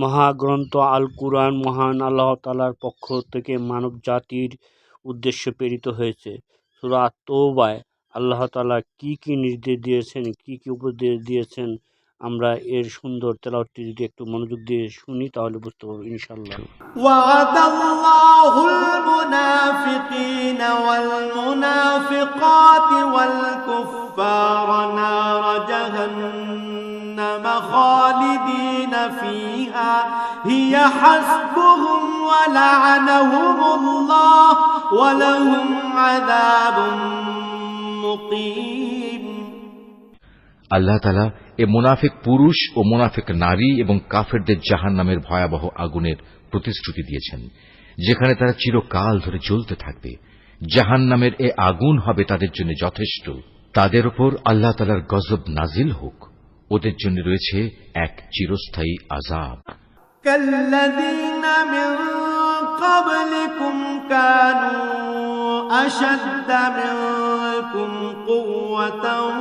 মহাগ্রন্থ আল কুরআন মহান আল্লাহ তাআলার পক্ষ থেকে মানব জাতির উদ্দেশ্যে প্রেরিত হয়েছে। সূরা আত-তওবায় আল্লাহ তাআলা কি কি নির্দেশ দিয়েছেন, কি কি উপদেশ দিয়েছেন, আমরা এর সুন্দর তেলাওয়াতটি যদি একটু মনোযোগ দিয়ে শুনি তাহলে বুঝতে পারবো ইনশাআল্লাহ। ওয়াদাল্লাহুল মুনাফিকিনা ওয়াল মুনাফিকাতি ওয়াল কুফফারা নার জাহান্নাম খালিদিনা ফিহা হিয়া হাসবুহুম ওয়া লা'নাহুমুল্লাহ ওয়া লাহুম আযাবুম মুকিম। আল্লাহ তাআলা এ মুনাফিক পুরুষ ও মুনাফিক নারী এবং কাফেরদের জাহান্নামের ভয়াবহ আগুনের প্রতিশ্রুতি দিয়েছেন, যেখানে তারা চিরকাল ধরে জ্বলতে থাকবে। জাহান্নামের এ আগুন হবে তাদের জন্য যথেষ্ট। তাদের উপর আল্লাহ তাআলার গজব নাজিল হোক। ওদের জন্য রয়েছে এক চিরস্থায়ী আযাব। কাল্লাযীনা মিন ক্বাবলিকুম কানূ আশাদ্দা মিনকুম কুওয়াতান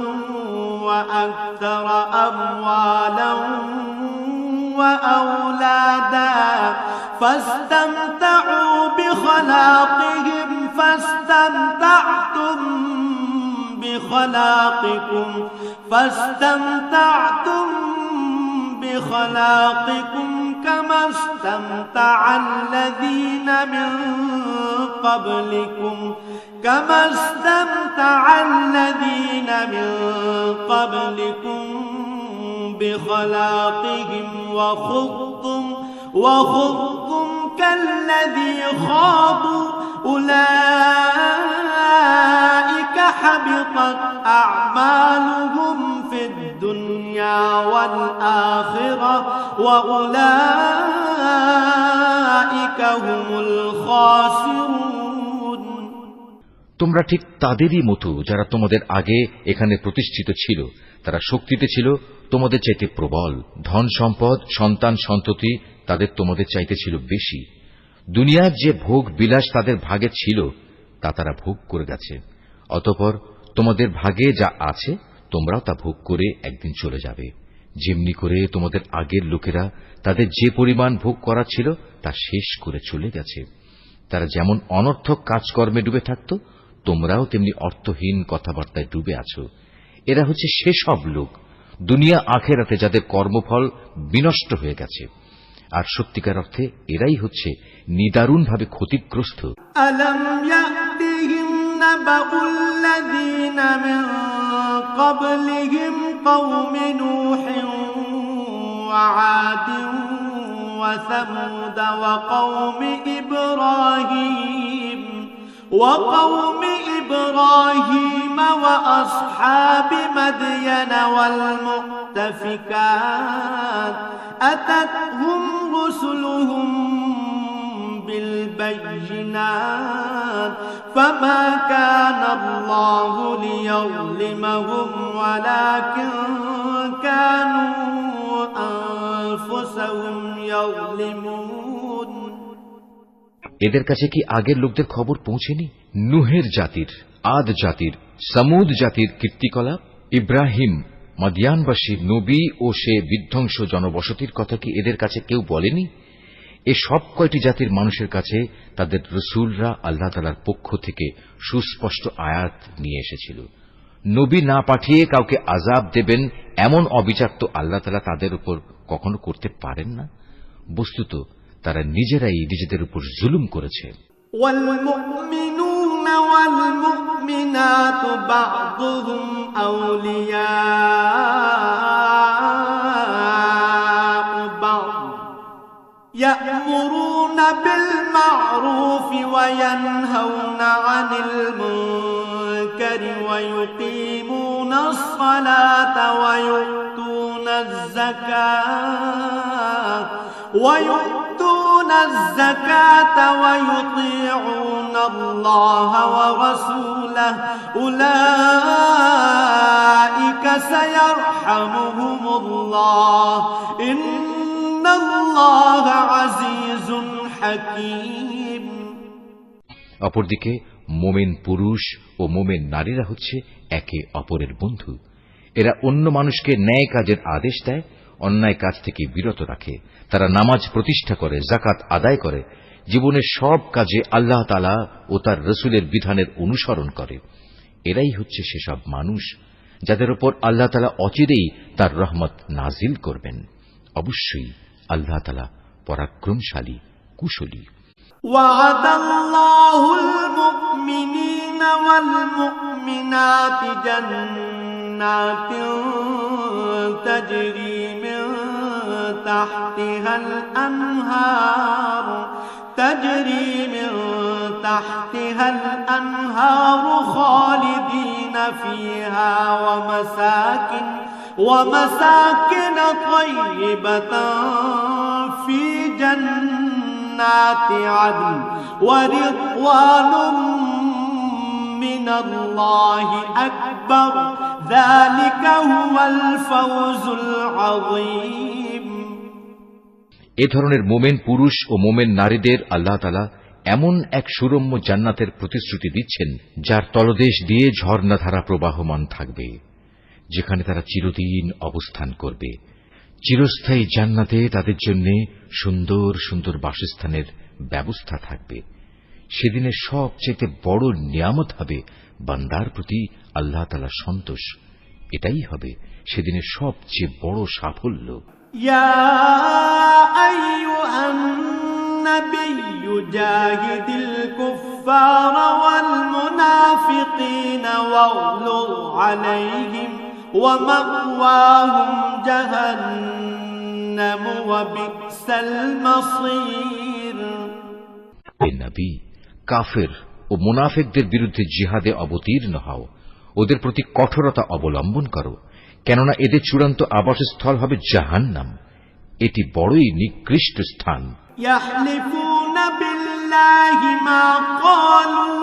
وأكثر أموالا وأولادا فاستمتعوا بخلاقهم فاستمتعتم بخلاقكم كما استمتع الذين من قبلكم بخلاقهم وخضتم كالذي خاضوا أولئك حبطت أعمالهم في الدنيا والآخرة وأولئك هم الخاسرون। তোমরা ঠিক তাদেরই মতো যারা তোমাদের আগে এখানে প্রতিষ্ঠিত ছিল। তারা শক্তিতে ছিল তোমাদের চাইতে প্রবল, ধন সম্পদ সন্তান সন্ততি তাদের তোমাদের চাইতে ছিল বেশি। দুনিয়ার যে ভোগ বিলাস তাদের ভাগে ছিল তা তারা ভোগ করে গেছে। অতঃপর তোমাদের ভাগে যা আছে তোমরাও তা ভোগ করে একদিন চলে যাবে। যেমনি করে তোমাদের আগের লোকেরা তাদের যে পরিমাণ ভোগ করা ছিল তা শেষ করে চলে গেছে। তারা যেমন অনর্থক কাজকর্মে ডুবে থাকত, তোমরাও তেমনি অর্থহীন কথাবার্তায় ডুবে আছো। এরা হচ্ছে সেসব লোক দুনিয়া আখেরাতে যাদের কর্মফল বিনষ্ট হয়ে গেছে, আর সত্যিকার অর্থে এরাই হচ্ছে নিদারুণভাবে ক্ষতিগ্রস্ত। আলাম ইয়াতিহিম নাবাউল্লাযীনা মিন ক্বাবলিহিম কওমি নূহিন ওয়া আদিন ওয়া সামুদ ওয়া কওমি ইব্রাহিম ওয়া আসহাবি মাদয়ান ওয়াল মুতাফিকাত আতাতহুম রুসুলুহুম بالبينات فما كان الله ليظلمهم ولكن كانوا أنفسهم يظلمون। এদের কাছে কি আগের লোকদের খবর পৌঁছেনি? নুহের জাতির, আদ জাতির, সামুদ জাতির কীর্তিকলাপ, ইব্রাহিম, মাদিয়ানবাসী নবী ও সে বিধ্বংস জনবসতির কথা কি এদের কাছে কেউ বলেনি? এ সব কয়টি জাতির মানুষের কাছে তাদের রসুলরা আল্লাহ তাআলার পক্ষ থেকে সুস্পষ্ট আয়াত নিয়ে এসেছিল। নবী না পাঠিয়ে কাউকে আযাব দেবেন এমন অবিচার তো আল্লাহ তাআলা তাদের উপর কখনো করতে পারেন না। বস্তুত তারা নিজেরাই নিজেদের উপর জুলুম করেছে। والمؤمنون والمؤمنات بعضهم أولياء بعض يأمرون بالمعروف وينهون عن المنكر ويقيمون الصلاة ويؤتون الزكاة ويطيعون الله ورسوله أولئك سيرحمهم الله إن الله عزيز حكيم। অপরদিকে মোমেন পুরুষ ও মোমেন নারীরা হচ্ছে একে অপরের বন্ধু। এরা অন্য মানুষকে ন্যায় কাজের আদেশ দেয়, অন্যায় কাজ থেকে বিরত রাখে, তারা নামাজ প্রতিষ্ঠা করে, যাকাত আদায় করে, জীবনের সব কাজে আল্লাহ তাআলা ও তার রাসূলের বিধানের অনুসরণ করে। এরাই হচ্ছে সেসব মানুষ যাদের উপর আল্লাহ তাআলা অচিরেই তার রহমত নাজিল করবেন। অবশ্যই আল্লাহ তাআলা পরাক্রমশালী, কুশলী। وعد الله المؤمنين والمؤمنات جنات تجري من تحتها الأنهار خالدين فيها ومساكن طيبة في جنات عدن ورضوان من الله أكبر ذلك هو الفوز العظيم। এ ধরনের মোমেন পুরুষ ও মোমেন নারীদের আল্লাহ তাআলা এমন এক সুরম্য জান্নাতের প্রতিশ্রুতি দিচ্ছেন, যার তলদেশ দিয়ে ঝর্ণাধারা প্রবাহমান থাকবে, যেখানে তারা চিরদিন অবস্থান করবে। চিরস্থায়ী জান্নাতে তাদের জন্য সুন্দর সুন্দর বাসস্থানের ব্যবস্থা থাকবে। সেদিনের সবচেয়ে বড় নিয়ামত হবে বান্দার প্রতি আল্লাহ তাআলার সন্তোষ। এটাই হবে সেদিনের সবচেয়ে বড় সাফল্য। يا أيها النبي جاهد الكفار والمنافقين واغلظ عليهم ومأواهم جهنم وبئس المصير। হে নবী, কাফের ও মুনাফিকদের বিরুদ্ধে জিহাদে অবতীর্ণ হও, ওদের প্রতি কঠোরতা অবলম্বন করো, কেননা এদের চূড়ান্ত আবাসস্থল হবে জাহান্নাম। এটি বড়ই নিকৃষ্ট স্থান। يحلفون بالله ما قالوا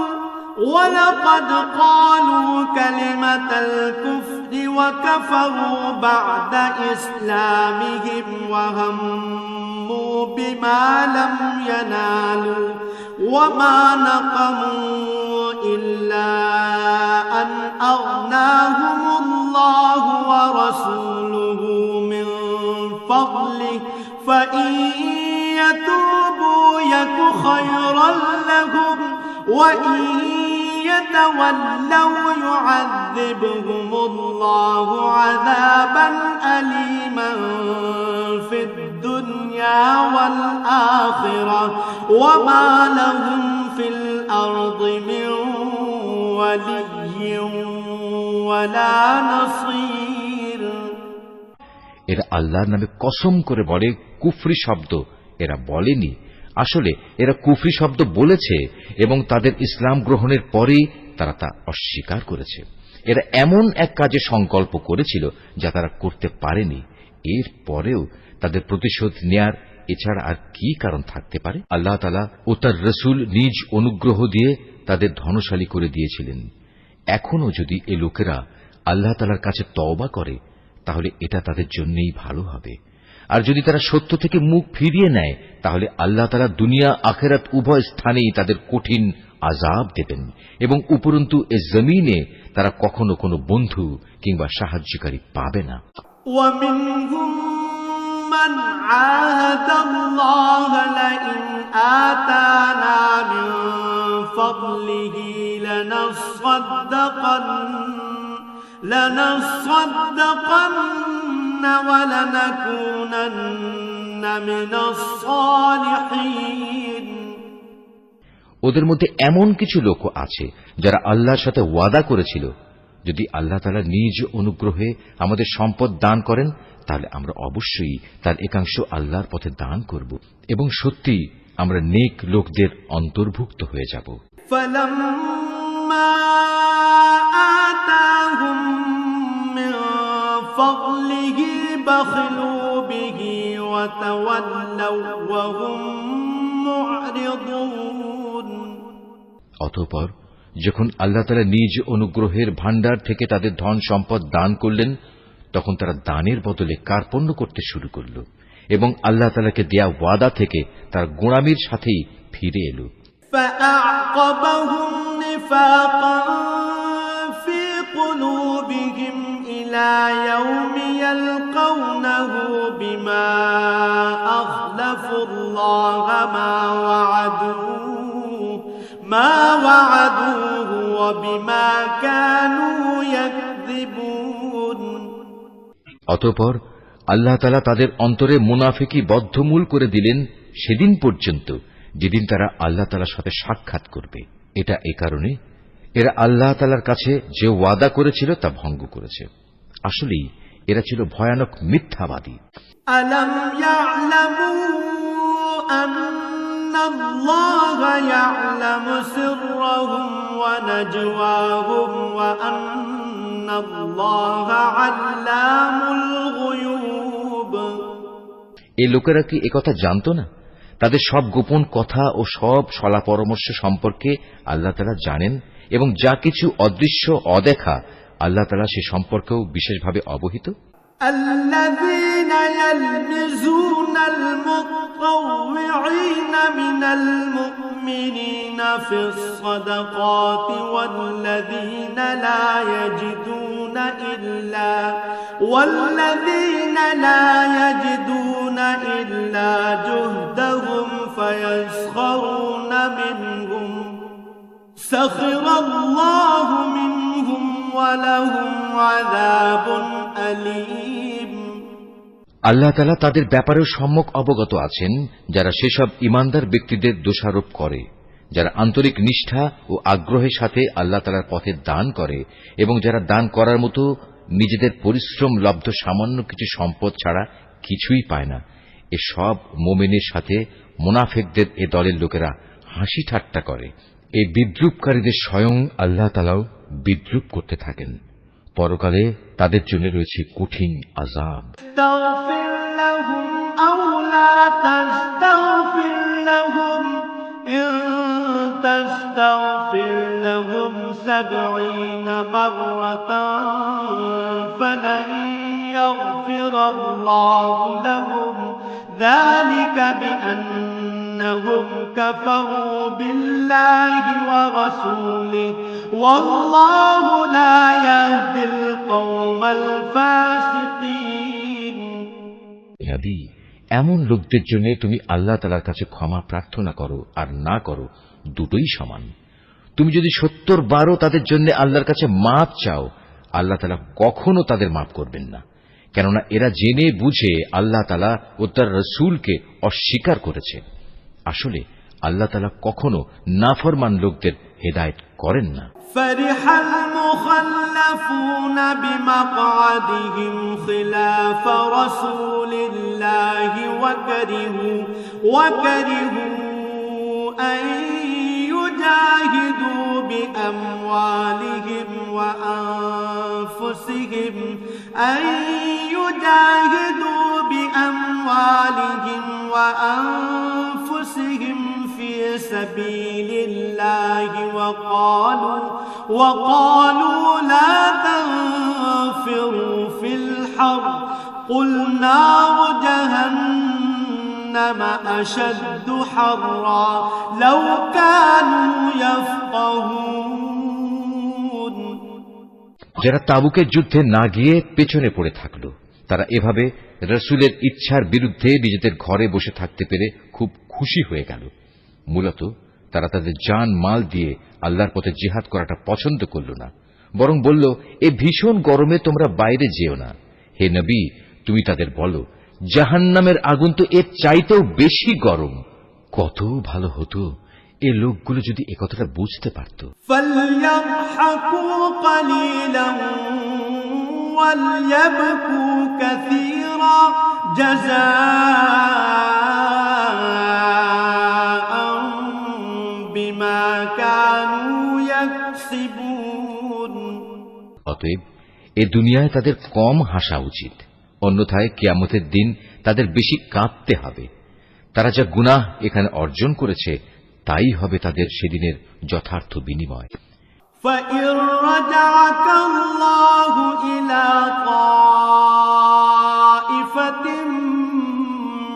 ولقد قالوا كلمة الكفر وكفروا بعد إسلامهم وهموا بما لم ينالوا وما نقموا إلا أن أغناهم الله ورسوله من فضله فإن يتوبوا يك خيرا لهم وإن يتولوا يعذبهم الله عذابا أليما في الدنيا والآخرة وما لهم في الأرض من ولي ولا نصير। এরা আল্লাহর নামে কসম করে বলে কুফরি শব্দ এরা বলেনি, আসলে এরা কুফরি শব্দ বলেছে এবং তাদের ইসলাম গ্রহণের পরেই তারা তা অস্বীকার করেছে। এরা এমন এক কাজে সংকল্প করেছিল যা তারা করতে পারেনি। এর পরেও তাদের প্রতিশোধ নেয়ার এছাড়া আর কি কারণ থাকতে পারে? আল্লাহ তাআলা ও তার রাসূল নিজ অনুগ্রহ দিয়ে তাদের ধনশালী করে দিয়েছিলেন। এখনো যদি এ লোকেরা আল্লাহ তাআলার কাছে তওবা করে তাহলে এটা তাদের জন্যই ভালো হবে। আর যদি তারা সত্য থেকে মুখ ফিরিয়ে নেয় তাহলে আল্লাহ তাআলা দুনিয়া আখিরাত উভয় স্থানেই তাদের কঠিন আযাব দেবেন এবং উপরন্তু এ জমিনে তারা কখনো কোনো বন্ধু কিংবা সাহায্যকারী পাবে না। ومنهم من عاهد الله لئن آتانا من فضله لنصدقن ولنكونن من الصالحين। ওদের মধ্যে এমন কিছু লোক আছে যারা আল্লাহর সাথে ওয়াদা করেছিল, যদি আল্লাহ তাআলা নিজ অনুগ্রহে আমাদের সম্পদ দান করেন তাহলে আমরা অবশ্যই তার একাংশ আল্লাহর পথে দান করব এবং সত্যি আমরা নেক লোকদের অন্তর্ভুক্ত হয়ে যাব। فلما آتاهم من فضله بخلوا به وتولوا وهم معرضون। অতঃপর যখন আল্লাহ তাআলা নিজ অনুগ্রহের ভাণ্ডার থেকে তাদের ধন সম্পদ দান করলেন তখন তারা দানের বদলে কার্পণ্য করতে শুরু করল এবং আল্লাহ তাআলাকে দেয়া ওয়াদা থেকে তার গোঁড়ামির সাথেই ফিরে এলো। فأعقبهم نفاقا في قلوبهم إلى يوم يلقونه أخلفوا الله ما وعدوه وبما كانوا يكذبون অতঃপর আল্লাহ তাআলা তাদের অন্তরে মুনাফিকি বদ্ধমূল করে দিলেন সেদিন পর্যন্ত যেদিন তারা আল্লাহ তাআলার সাথে সাক্ষাৎ করবে। এটা এ কারণে এরা আল্লাহ তাআলার কাছে যে ওয়াদা করেছিল তা ভঙ্গ করেছে। আসলেই এরা ছিল ভয়ানক মিথ্যাবাদী। ألم يعلموا أن الله يعلم سرهم ونجواهم وأن الله علام الغيوب এই লোকেরা কি একথা জানতো না? তাদের সব গোপন কথা ও সব সলা পরামর্শ সম্পর্কে আল্লাহ তাআলা জানেন এবং যা কিছু অদৃশ্য অদেখা আল্লাহ তাআলা সে সম্পর্কেও বিশেষভাবে অবহিত। الذين يلمزون المطوعين من المؤمنين في الصدقات والذين لا يجدون إلا جهدهم فيسخرون منهم سخر الله منهم ولهم عذاب أليم আল্লাহ তাআলা তাদের ব্যাপারেও সম্যক অবগত আছেন যারা সেসব ঈমানদার ব্যক্তিদের দোষারোপ করে, যারা আন্তরিক নিষ্ঠা ও আগ্রহের সাথে আল্লাহ তাআলার পথে দান করে এবং যারা দান করার মতো নিজেদের পরিশ্রম লব্ধ সামান্য কিছু সম্পদ ছাড়া কিছুই পায় না। এ সব মুমিনের সাথে মুনাফিকদের এ দলের লোকেরা হাসি ঠাট্টা করে। এই বিদ্রুপকারীদের স্বয়ং আল্লাহ তাআলাও বিদ্রুপ করতে থাকেন। পরকালে তাদের জন্য রয়েছে কঠিন আযাব। تغفر لهم أو لا تستغفر لهم إن تستغفر لهم 70 مرة فلن يغفر الله لهم ذلك بأنهم كفروا بالله ورسوله والله لا يهدي القوم الفاسقين নবী, এমন লোকদের জন্য তুমি আল্লাহ তাআলার কাছে ক্ষমা প্রার্থনা করো আর না করো, দুটোই সমান। তুমি যদি 70 বারও তাদের জন্য আল্লাহর কাছে মাপ চাও, আল্লাহ তাআলা কখনো তাদের মাপ করবেন না, কেননা এরা জেনে বুঝে আল্লাহ তাআলা ও তার রাসূলকে অস্বীকার করেছে। আসলে আল্লাহ তাআলা কখনো নাফরমান লোকদের হেদায়েত করেন না। فرح المخلفون بمقعدهم خلاف رسول الله وكرهوا أن يجاهدوا بأموالهم وأنفسهم في سبيل الله وقالوا لا تنفروا في الحر قل نار جهنم أشد حرا لو كانوا يفقهون যারা তাবুকের যুদ্ধে না গিয়ে পেছনে পড়ে থাকল, তারা এভাবে রাসূলের ইচ্ছার বিরুদ্ধে নিজেদের ঘরে বসে থাকতে পেরে খুব খুশি হয়ে গেল। মূলত তারা তাদের জান মাল দিয়ে আল্লাহর পথে জিহাদ করাটা পছন্দ করল না, বরং বলল, এ ভীষণ গরমে তোমরা বাইরে যেও না। হে নবী, তুমি তাদের বলো, জাহান্নামের আগুন তো এর চাইতেও বেশি গরম। কত ভালো হতো এই লোকগুলো যদি একথাটা বুঝতে পারত। فليضحكوا قليلا وليبكوا كثيرا جزاء بما كانوا يكسبون অতএব এ দুনিয়ায় তাদের কম হাসা উচিত, অন্যথায় কিয়ামতের দিন তাদের বেশি কাঁদতে হবে। তারা যা গুনাহ এখানে অর্জন করেছে তাই হবে তাদের সেদিনের যথার্থ বিনিময়। فإن رجعك الله إلى طائفة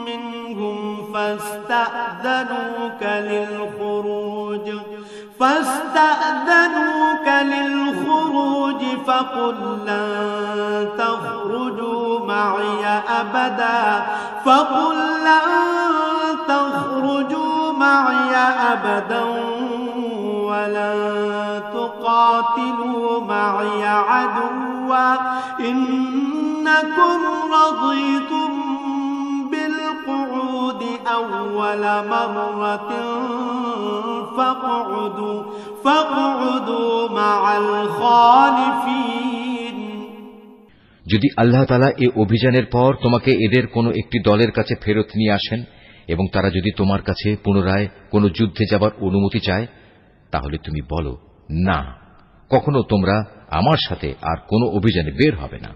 منهم فاستأذنوك للخروج فقل لن تخرجوا معي أبدا فقل لن تخرجوا معي أبدا ولن تقاتلوا معي عدوا إنكم رضيتم بالقعود أول مرة فاقعدوا مع الخالفين যদি আল্লাহ তাআলা এই অভিযানের পর তোমাকে এদের কোনো একটি দলের কাছে ফেরত নিয়ে আসেন এবং তারা যদি তোমার কাছে পুনরায় কোনো যুদ্ধে যাবার অনুমতি চায়, তাহলে তুমি বলো, না, কখনো তোমরা আমার সাথে আর কোনো অভিযানে বের হবে না।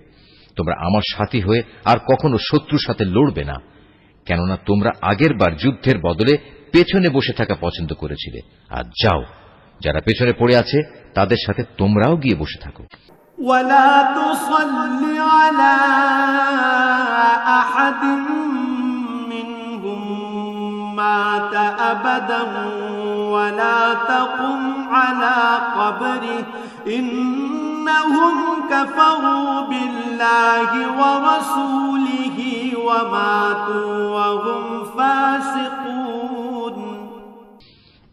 তোমরা আমার সাথী হয়ে আর কখনো শত্রুর সাথে লড়বে না, কেননা তোমরা আগের বার যুদ্ধের বদলে পেছনে বসে থাকা পছন্দ করেছিলে। আর যাও, যারা পেছনে পড়ে আছে তাদের সাথে তোমরাও গিয়ে বসে থাকো। ولا تصل على أحد منهم مات أبدا ولا تقم على قبره إنهم كفروا بالله ورسوله وماتوا وهم فاسقون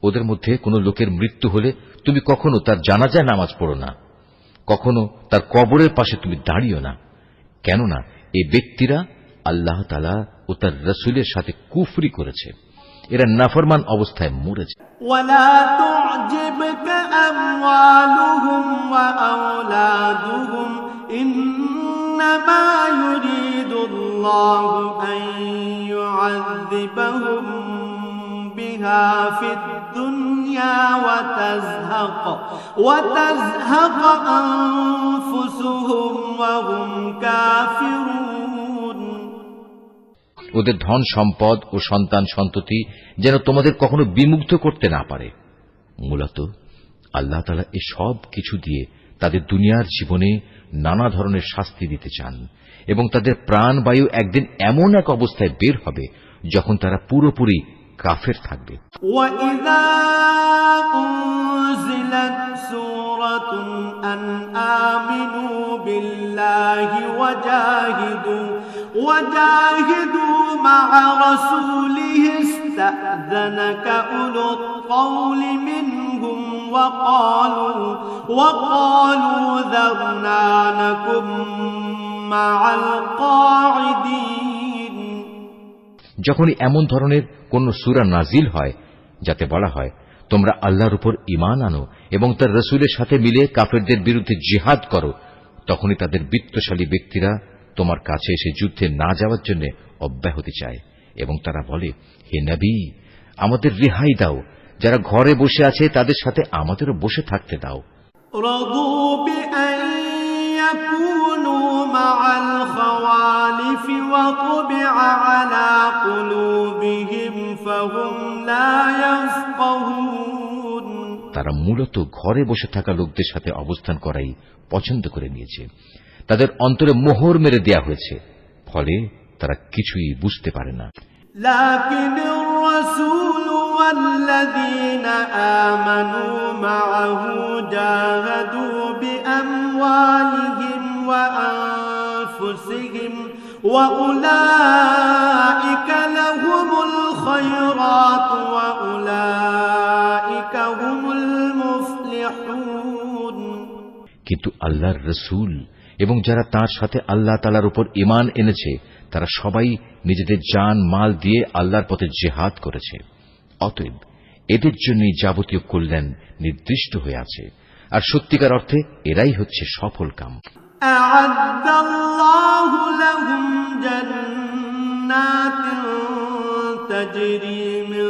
ওদের মধ্যে কোনো লোকের মৃত্যু হলে তুমি কখনো তার জানাজায় নামাজ পড়ো না, কখনো তার কবরের পাশে তুমি দাঁড়িও না, কেননা এই ব্যক্তিরা আল্লাহ তাআলা ও তার রাসূলের সাথে কুফরি করেছে, এরা নাফরমান অবস্থায় মরেছে। ولا تعجبك أموالهم وأولادهم إنما يريد الله أن يعذبهم بها في الدنيا وتزهق أنفسهم وهم كافرون ওদের ধন সম্পদ ও সন্তান সন্ততি যেন তোমাদের কখনো বিমুগ্ধ করতে না পারে। মূলত আল্লাহ তাআলা এই সব কিছু দিয়ে তাদের দুনিয়ার জীবনে নানা ধরনের শাস্তি দিতে চান এবং তাদের প্রাণবায়ু একদিন এমন এক অবস্থায় বের হবে যখন তারা পুরোপুরি কাফের থাকবে। وَإِذَا أُنزِلَتْ سُورَةٌ أَنْ آمِنُوا بِاللَّهِ وَجَاهِدُوا مَعَ رَسُولِهِ اسْتَأْذَنَكَ أُولُو الطَّوْلِ مِنْهُمْ وَقَالُوا ذَرْنَا نَكُن مَّعَ الْقَاعِدِينَ যখনই এমন ধরনের কোন সূরা নাজিল হয় যাতে বলা হয় তোমরা আল্লাহর উপর ঈমান আনো এবং তার রাসূলের সাথে মিলে কাফেরদের বিরুদ্ধে জিহাদ করো, তখনই তাদের বিত্তশালী ব্যক্তিরা তোমার কাছে এসে যুদ্ধে না যাওয়ার জন্য অব্যাহতি চায় এবং তারা বলে, হে নবী, আমাদের রেহাই দাও, যারা ঘরে বসে আছে তাদের সাথে আমাদেরও বসে থাকতে দাও। رضوا بأن يكونوا مع الخوالف وطبع على قلوبهم فهم لا يفقهون তারা মূলত ঘরে বসে থাকা লোকদের সাথে অবস্থান করাই পছন্দ করে নিয়েছে, তাদের অন্তরে মোহর মেরে দেয়া হয়েছে, ফলে তারা কিছুই বুঝতে পারে না। لكن الرسول والذين آمنوا معه جاهدوا بأموالهم وأنفسهم وأولئك لهم الخيرات وأولئك هم المفلحون কিন্তু আল্লাহর রাসূল এবং যারা তার সাথে আল্লাহ তাআলার উপর ঈমান এনেছে তারা সবাই নিজেদের জান মাল দিয়ে আল্লাহর পথে জিহাদ করেছে, অতএব এদের জন্যই যাবতীয় কল্যাণ নির্দিষ্ট হয়ে আছে, আর সত্যিকার অর্থে এরাই হচ্ছে সফল কাম। أعد الله لهم جنات تجري من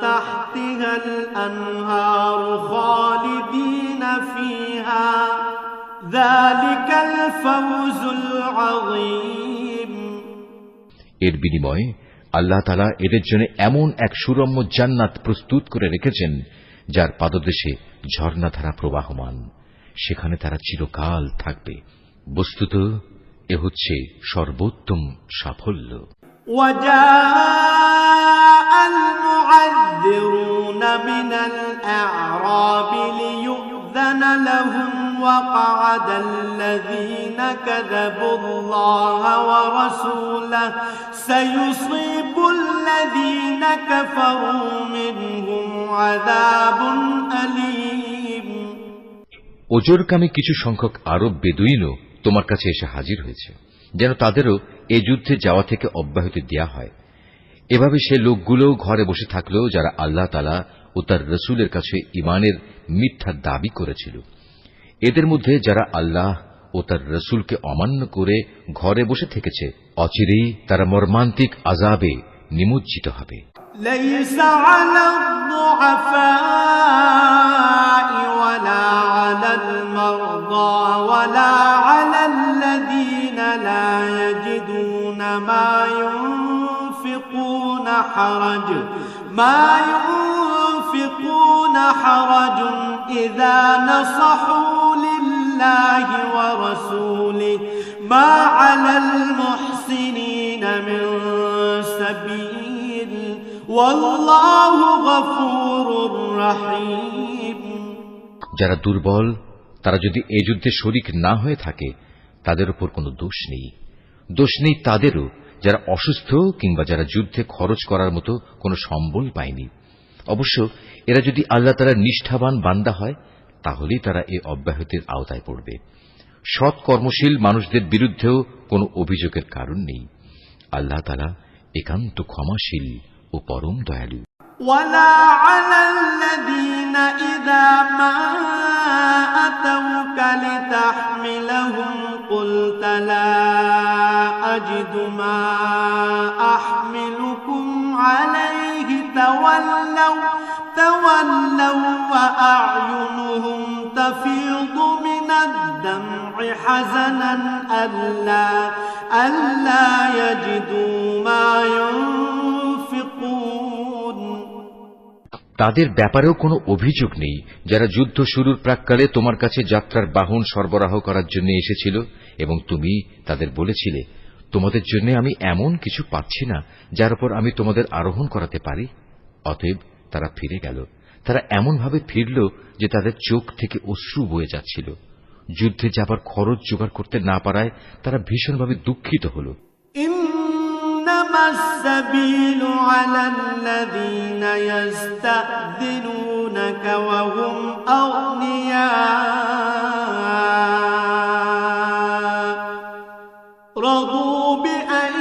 تحتها الأنهار خالدين فيها ذلك الفوز العظيم এর বিনিময়ে আল্লাহ তাআলা এদের জন্য এমন এক সুরম্য জান্নাত প্রস্তুত করে রেখেছেন যার পাদদেশে ঝর্ণাধারা প্রবাহমান, সেখানে তারা চিরকাল থাকবে। বস্তুত এ হচ্ছে সর্বোত্তম সাফল্য। وجاء المعذرون من الأعراب ليؤذن لهم وقعد الذين كذبوا الله ورسوله سيصيب الذين كفروا منهم عذاب أليم ওজর কামে কিছু সংখ্যক আরব বেদুইনও তোমার কাছে এসে হাজির হয়েছে, যেন তাদেরও এ যুদ্ধে যাওয়া থেকে অব্যাহতি দেয়া হয়। এভাবে সে লোকগুলোও ঘরে বসে থাকল যারা আল্লাহ তাআলা ও তার রসুলের কাছে ঈমানের মিথ্যা দাবি করেছিল। এদের মধ্যে যারা আল্লাহ ও তার রসুলকে অমান্য করে ঘরে বসে থেকেছে, অচিরেই তারা মর্মান্তিক আযাবে নিমজ্জিত হবে। ليس على الضعفاء ولا على المرضى ولا على الذين لا يجدون ما ينفقون حرج إذا نصحوا لله ورسوله ما على المحسنين من سبيل والله غفور رحيم যারা দুর্বল তারা যদি এই যুদ্ধে শরীক না হয়ে থাকে তাদের উপর কোনো দোষ নেই। দোষ নেই তাদেরও যারা অসুস্থ কিংবা যারা যুদ্ধে খরচ করার মতো কোনো সম্বল পায়নি। অবশ্য এরা যদি আল্লাহ তাআলার নিষ্ঠাবান বান্দা হয় তাহলেই তারা এই অব্যাহতির আওতায় পড়বে। সৎ কর্মশীল মানুষদের বিরুদ্ধেও কোনো অভিযোগের কারণ নেই। আল্লাহ তাআলা একান্ত ক্ষমাশীল ও পরম দয়ালু। ولا على الذين إذا ما أتوك لتحملهم قلت لا أجد ما أحملكم عليه تولوا وأعينهم تفيض من الدمع حزنا ألا يجدوا ما ينفقون তাদের ব্যাপারেও কোনো অভিযোগ নেই যারা যুদ্ধ শুরুর প্রাক্কালে তোমার কাছে যাত্রার বাহন সরবরাহ করার জন্য এসেছিল এবং তুমি তাদের বলেছিলে, তোমাদের জন্য আমি এমন কিছু পাচ্ছি না যার উপর আমি তোমাদের আরোহণ করাতে পারি। অতএব তারা ফিরে গেল। তারা এমনভাবে ফিরল যে তাদের চোখ থেকে অশ্রু বয়ে যাচ্ছিল। যুদ্ধে যাবার খরচ জোগাড় করতে না পারায় তারা ভীষণভাবে দুঃখিত হল। إنما السبيل على الذين يستأذنونك وهم أغنياء رضوا بأن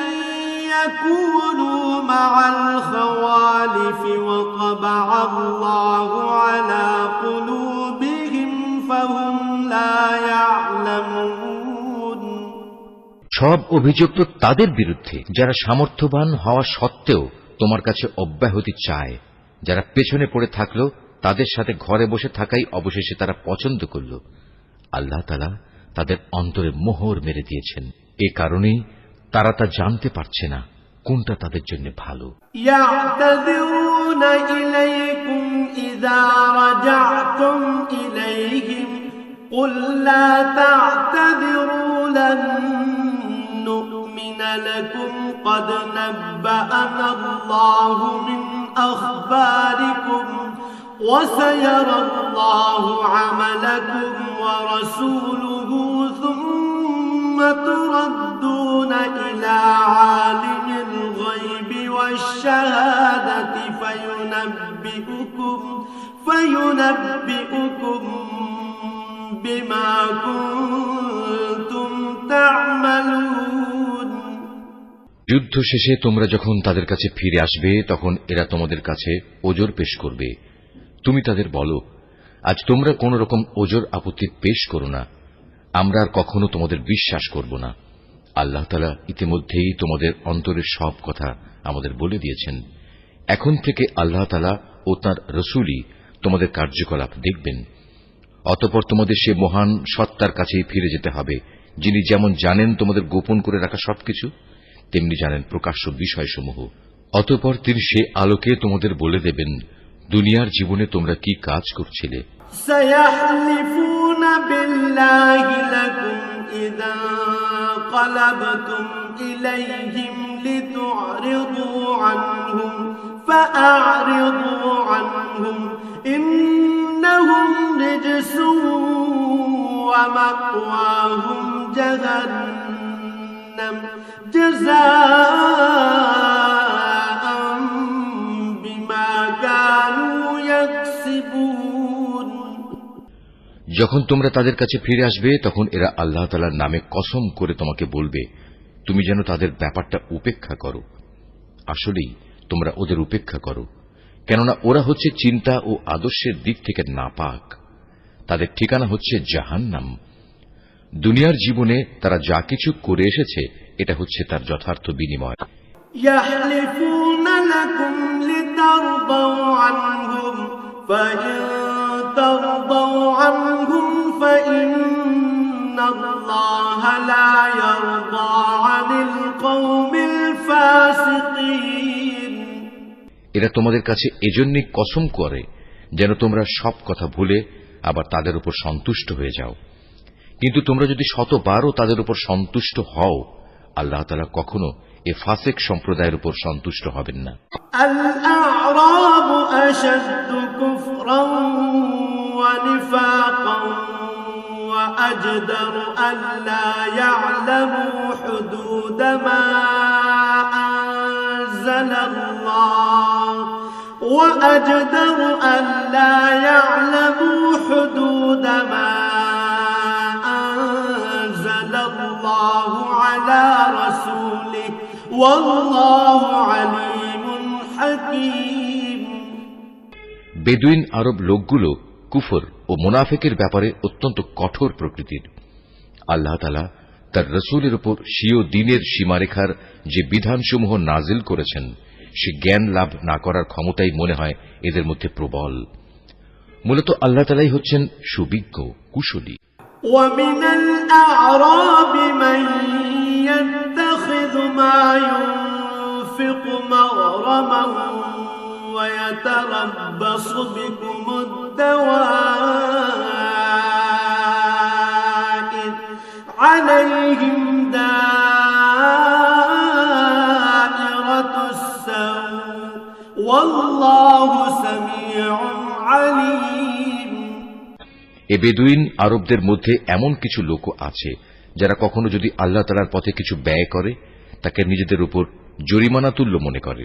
يكونوا مع الخوالف وطبع الله على قلوبهم فهم لا يعلمون সব অভিযোগ তো তাদের বিরুদ্ধে যারা সামর্থ্যবান হওয়া সত্ত্বেও তোমার কাছে অব্যাহতি চায়। যারা পেছনে পড়ে থাকলো তাদের সাথে ঘরে বসে থাকাই অবশেষে তারা পছন্দ করল। আল্লাহ তাআলা তাদের অন্তরে মোহর মেরে দিয়েছেন। এ কারণেই তারা তা জানতে পারছে না কোনটা তাদের জন্য ভালো। يعتذرون إليكم إذا رجعتم إليهم قل لا تعتذروا لن نؤمن لكم قد نبأنا الله من أخباركم وسيرى الله عملكم ورسوله ثم تردون إلى عالم الغيب والشهادة فينبئكم بما كنتم تعملون যুদ্ধ শেষে তোমরা যখন তাদের কাছে ফিরে আসবে তখন এরা তোমাদের কাছে ওজর পেশ করবে। তুমি তাদের বলো, আজ তোমরা কোন রকম ওজর আপত্তি পেশ করো না, আমরা আর কখনো তোমাদের বিশ্বাস করব না। আল্লাহ তাআলা ইতিমধ্যেই তোমাদের অন্তরের সব কথা আমাদের বলে দিয়েছেন। এখন থেকে আল্লাহ তাআলা ও তাঁর রসূলই তোমাদের কার্যকলাপ দেখবেন। অতঃপর তোমাদের সে মহান সত্তার কাছেই ফিরে যেতে হবে, যিনি যেমন জানেন তোমাদের গোপন করে রাখা সবকিছু, তেমনি জানেন প্রকাশ্য বিষয়সমূহ। অতঃপর তিনি সে আলোকে তোমাদের বলে দেবেন দুনিয়ার জীবনে তোমরা কি কাজ করছিলে। سيحلفون بالله لكم إذا انقلبتم إليهم لتعرضوا عنهم فأعرضوا عنهم إنهم رجس ومأواهم جهنم جزاء بما كانوا يكسبون। যখন তোমরা তাদের কাছে ফিরে আসবে তখন এরা আল্লাহ তাআলার নামে কসম করে তোমাকে বলবে তুমি যেন তাদের ব্যাপারটা উপেক্ষা করো। আসলেই তোমরা ওদের উপেক্ষা করো, কেননা ওরা হচ্ছে চিন্তা ও আদর্শের দিক থেকে নাপাক। তাদের ঠিকানা হচ্ছে জাহান্নাম। দুনিয়ার জীবনে তারা যা কিছু করে এসেছে এটা হচ্ছে তার যথার্থ বিনিময়। يحلفون لكم لترضوا عنهم فإن ترضوا عنهم فإن الله لا يرضى عن القوم الفاسقين। এরা তোমাদের কাছে এজন্যই কসম করে যেন তোমরা সব কথা ভুলে আবার তাদের উপর সন্তুষ্ট হয়ে যাও। কিন্তু তোমরা যদি শতবারও তাদের উপর সন্তুষ্ট হও, আল্লাহ তাআলা কখনো এ ফাসিক সম্প্রদায়ের উপর সন্তুষ্ট হবেন না। الأعراب أشد كفرا ونفاقا وأجدر ألا يعلموا حدود ما أنزل الله وأجدر ألا يعلموا حدود ما أنزل الله على رسوله والله عليم حكيم। বেদুইন আরব লোকগুলো কুফর ও মুনাফিকের ব্যাপারে অত্যন্ত কঠোর প্রকৃতির। আল্লাহ তাআলা তার রাসূলের উপর স্বীয় দ্বীনের সীমারেখার যে বিধানসমূহ নাজিল করেছেন সে জ্ঞান লাভ না করার ক্ষমতাই মনে হয় এদের মধ্যে প্রবল। মূলত আল্লাহ তাআলাই হচ্ছেন সুবিজ্ঞ কুশলী। ومن الأعراب من يتخذ ما ينفق مغرما ويتربص بكم الدوائر عليهم دائرة السوء والله سميع عليم। এ বেদুইন আরবদের মধ্যে এমন কিছু লোক আছে যারা কখনো যদি আল্লাহ তাআলার পথে কিছু ব্যয় করে তাকে নিজেদের উপর জরিমানা তুল্য মনে করে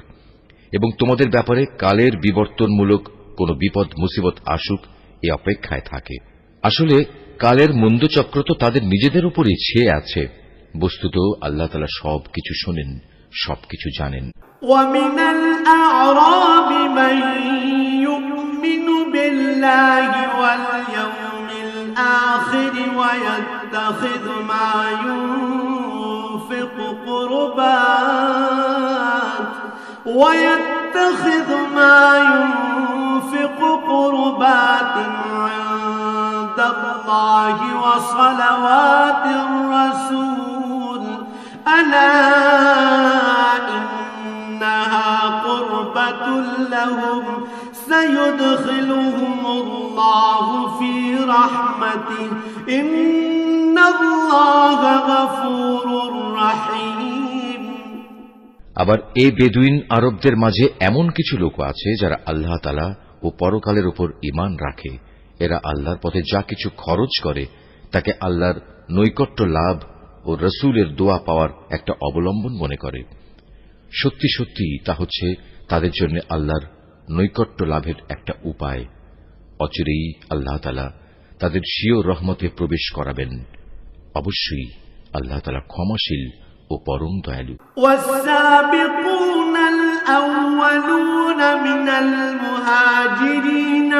এবং তোমাদের ব্যাপারে কালের বিবর্তনমূলক কোন বিপদ মুসিবত আসুক এ অপেক্ষায় থাকে। আসলে কালের মন্দচক্র তো তাদের নিজেদের উপরই ছেয়ে আছে। বস্তুত আল্লাহ তাআলা সবকিছু শোনেন, সবকিছু জানেন। ومن الأعراب من يؤمن بالله واليوم الآخر ويتخذ ما ينفق قربات عند الله وصلوات الرسول ألا إنها قربة لهم سيدخلهم الله في رحمته إن الله غفور رحيم। আবার এই বেদুইন আরবদের মাঝে এমন কিছু লোক আছে যারা আল্লাহ তাআলা ও পরকালের উপর ঈমান রাখে। এরা আল্লাহর পথে যা কিছু খরচ করে তাকে আল্লাহর নৈকট্য লাভ ও রাসূলের দোয়া পাওয়ার একটা অবলম্বন মনে করে। সত্যি সত্যি তা হচ্ছে তাদের জন্য আল্লাহর নৈকট্য লাভের একটা উপায়। অচিরেই আল্লাহ তাআলা তাদের স্বীয় রহমতে প্রবেশ করাবেন। অবশ্যই আল্লাহ তাআলা ক্ষমাশীল ও পরম দয়ালু। والسابقون الأولون من المهاجرين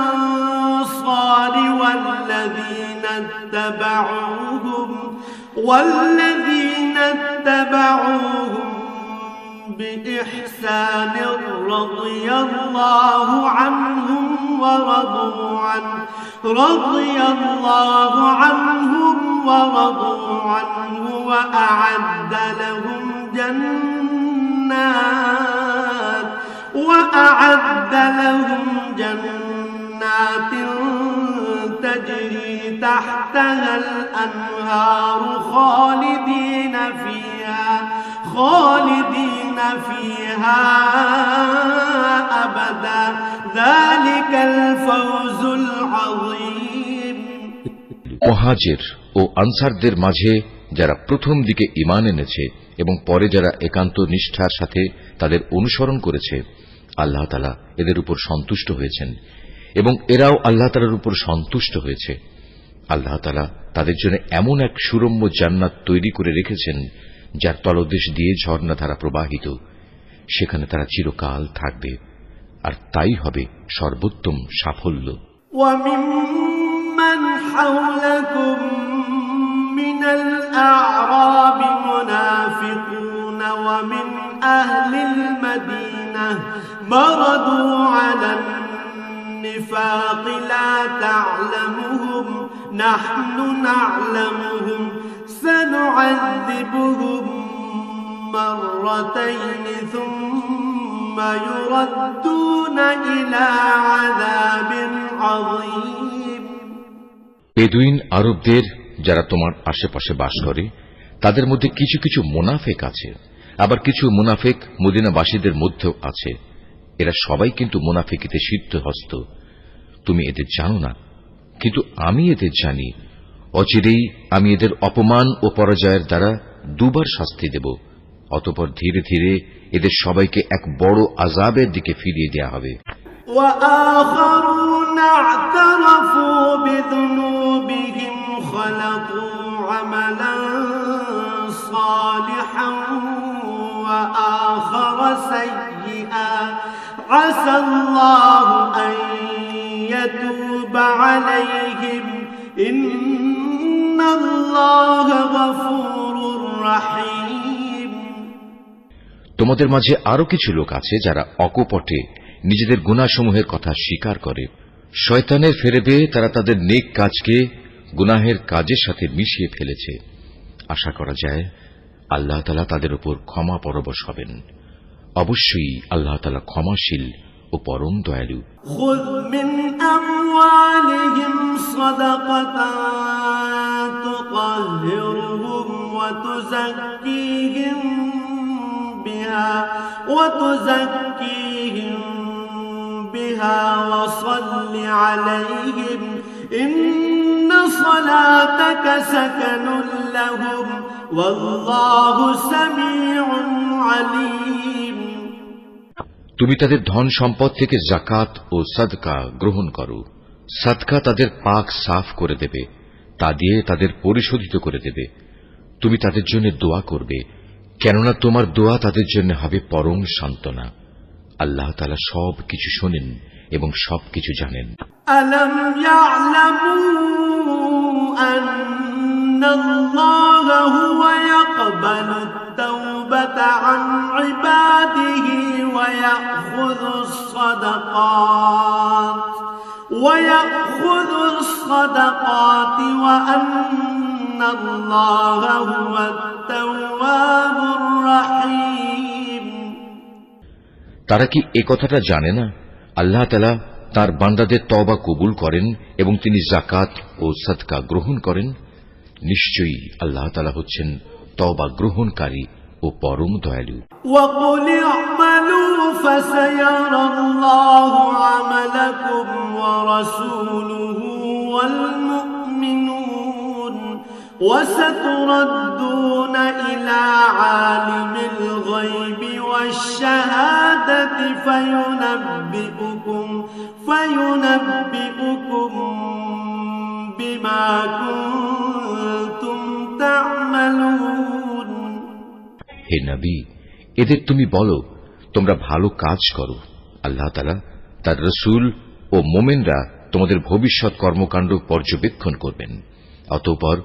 والأنصار والذين اتبعوهم بإحسان رضي الله عنهم ورضوا عنه وأعد لهم جنات تجري تحتها الأنهار خالدين فيها أبدا ذلك الفوز العظيم। মুহাজির ও আনসারদের মাঝে যারা প্রথম দিকে ঈমান এনেছে এবং পরে যারা একান্ত নিষ্ঠার সাথে তাদের অনুসরণ করেছে, আল্লাহ তাআলা এদের উপর সন্তুষ্ট হয়েছেন এবং এরাও আল্লাহ তাআলার উপর সন্তুষ্ট হয়েছে। আল্লাহ তাআলা তাদের জন্য এমন এক সুরম্য জান্নাত তৈরি করে রেখেছেন যার তলদেশ দিয়ে ঝর্ণাধারা প্রবাহিত, সেখানে তারা চিরকাল থাকবে, আর তাই হবে সর্বোত্তম সাফল্য। وممن حولكم من الأعراب منافقون ومن أهل المدينة مردوا على النفاق لا تعلمهم نحن نعلمهم سنعذبهم مرتين ثم يردون إلى عذاب عظيم। বেদুইন আরবদের যারা তোমার আশেপাশে বাস করে তাদের মধ্যে কিছু কিছু মুনাফিক আছে, আবার কিছু মুনাফিক মদিনাবাসীদের মধ্যেও আছে। এরা সবাই কিন্তু মুনাফিকিতে সিদ্ধহস্ত। তুমি এদের জানো না, কিন্তু আমি এদের জানি। অচিরেই আমি এদের অপমান ও পরাজয়ের দ্বারা দুবার শাস্তি দেব, অতঃপর ধীরে ধীরে এদের সবাইকে এক বড় আযাবের দিকে ফিরিয়ে দেয়া হবে। وآخرون اعترفوا بذنوبهم خلقوا عملا صالحا وآخر سيئا عسى الله أن يتوب عليهم إن الله غفور رحيم। তোমাদের মাঝে আরো কিছু লোক আছে যারা অকপটে নিজেদের গুনাহসমূহের কথা স্বীকার করে। শয়তানের ফেরেবে তারা তাদের নেক কাজকে গুনাহের কাজের সাথে মিশিয়ে ফেলেছে। আশা করা যায় আল্লাহ তাআলা তাদের উপর ক্ষমা পরবশ হবেন। অবশ্যই আল্লাহ তাআলা ক্ষমাশীল ও পরম দয়ালু। خذ من أموالهم صدقة تطهرهم وتزكيهم بها وصل عليهم إن صلاتك سكن لهم والله سميع عليم। তুমি তাদের ধন সম্পদ থেকে যাকাত ও সাদকা গ্রহণ করো। সাদকা তাদের পাক সাফ করে দেবে, তা দিয়ে তাদের পরিশোধিত করে দেবে। তুমি তাদের জন্য দোয়া করবে, কেননা তোমার দোয়া তাদের জন্য হবে পরম সান্ত্বনা। আল্লাহ তাআলা সব কিছু শোনেন এবং সবকিছু জানেন। ألم يعلموا أن الله هو يقبل التوبة عن عباده ويأخذ الصدقات وأن الله هو التواب الرحيم। তারা কি এ কথাটা জানে না আল্লাহ তাআলা তার বান্দাদের তওবা কবুল করেন এবং তিনি যাকাত ও সাদকা গ্রহণ করেন? নিশ্চয়ই আল্লাহ তাআলা হচ্ছেন তওবা গ্রহণকারী ও পরম দয়ালু। وقل اعملوا فسيرى الله عملكم ورسوله والمؤمنون وستردون إلى عالم الغيب والشهادة فينبئكم بما كنتم تعملون। হে নবী, এদের তুমি বলো তোমরা ভালো কাজ করো। আল্লাহ তাআলা, তার রাসূল ও মুমিনরা তোমাদের ভবিষ্যৎ কর্মকাণ্ড পর্যবেক্ষণ করবেন। অতঃপর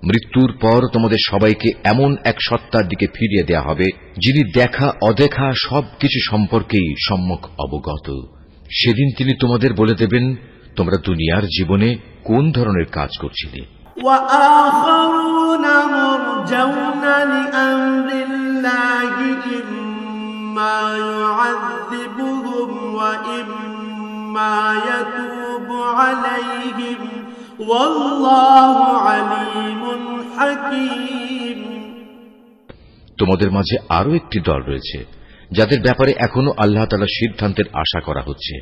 মৃত্যুর পর তোমাদের সবাইকে এমন এক সত্তার দিকে ফিরিয়ে দেয়া হবে যিনি দেখা অদেখা সবকিছু সম্পর্কেই সম্যক অবগত। সেদিন তিনি তোমাদের বলে দেবেন তোমরা দুনিয়ার জীবনে কোন ধরনের কাজ করছিলে। وآخرون مرجون لأمر الله إما يعذبهم وإما يتوب عليهم والله عليم حكيم। তোমাদের মাঝে আরো একটি দল রয়েছে যাদের ব্যাপারে এখনো আল্লাহ তাআলার সিদ্ধান্তের আশা করা হচ্ছে।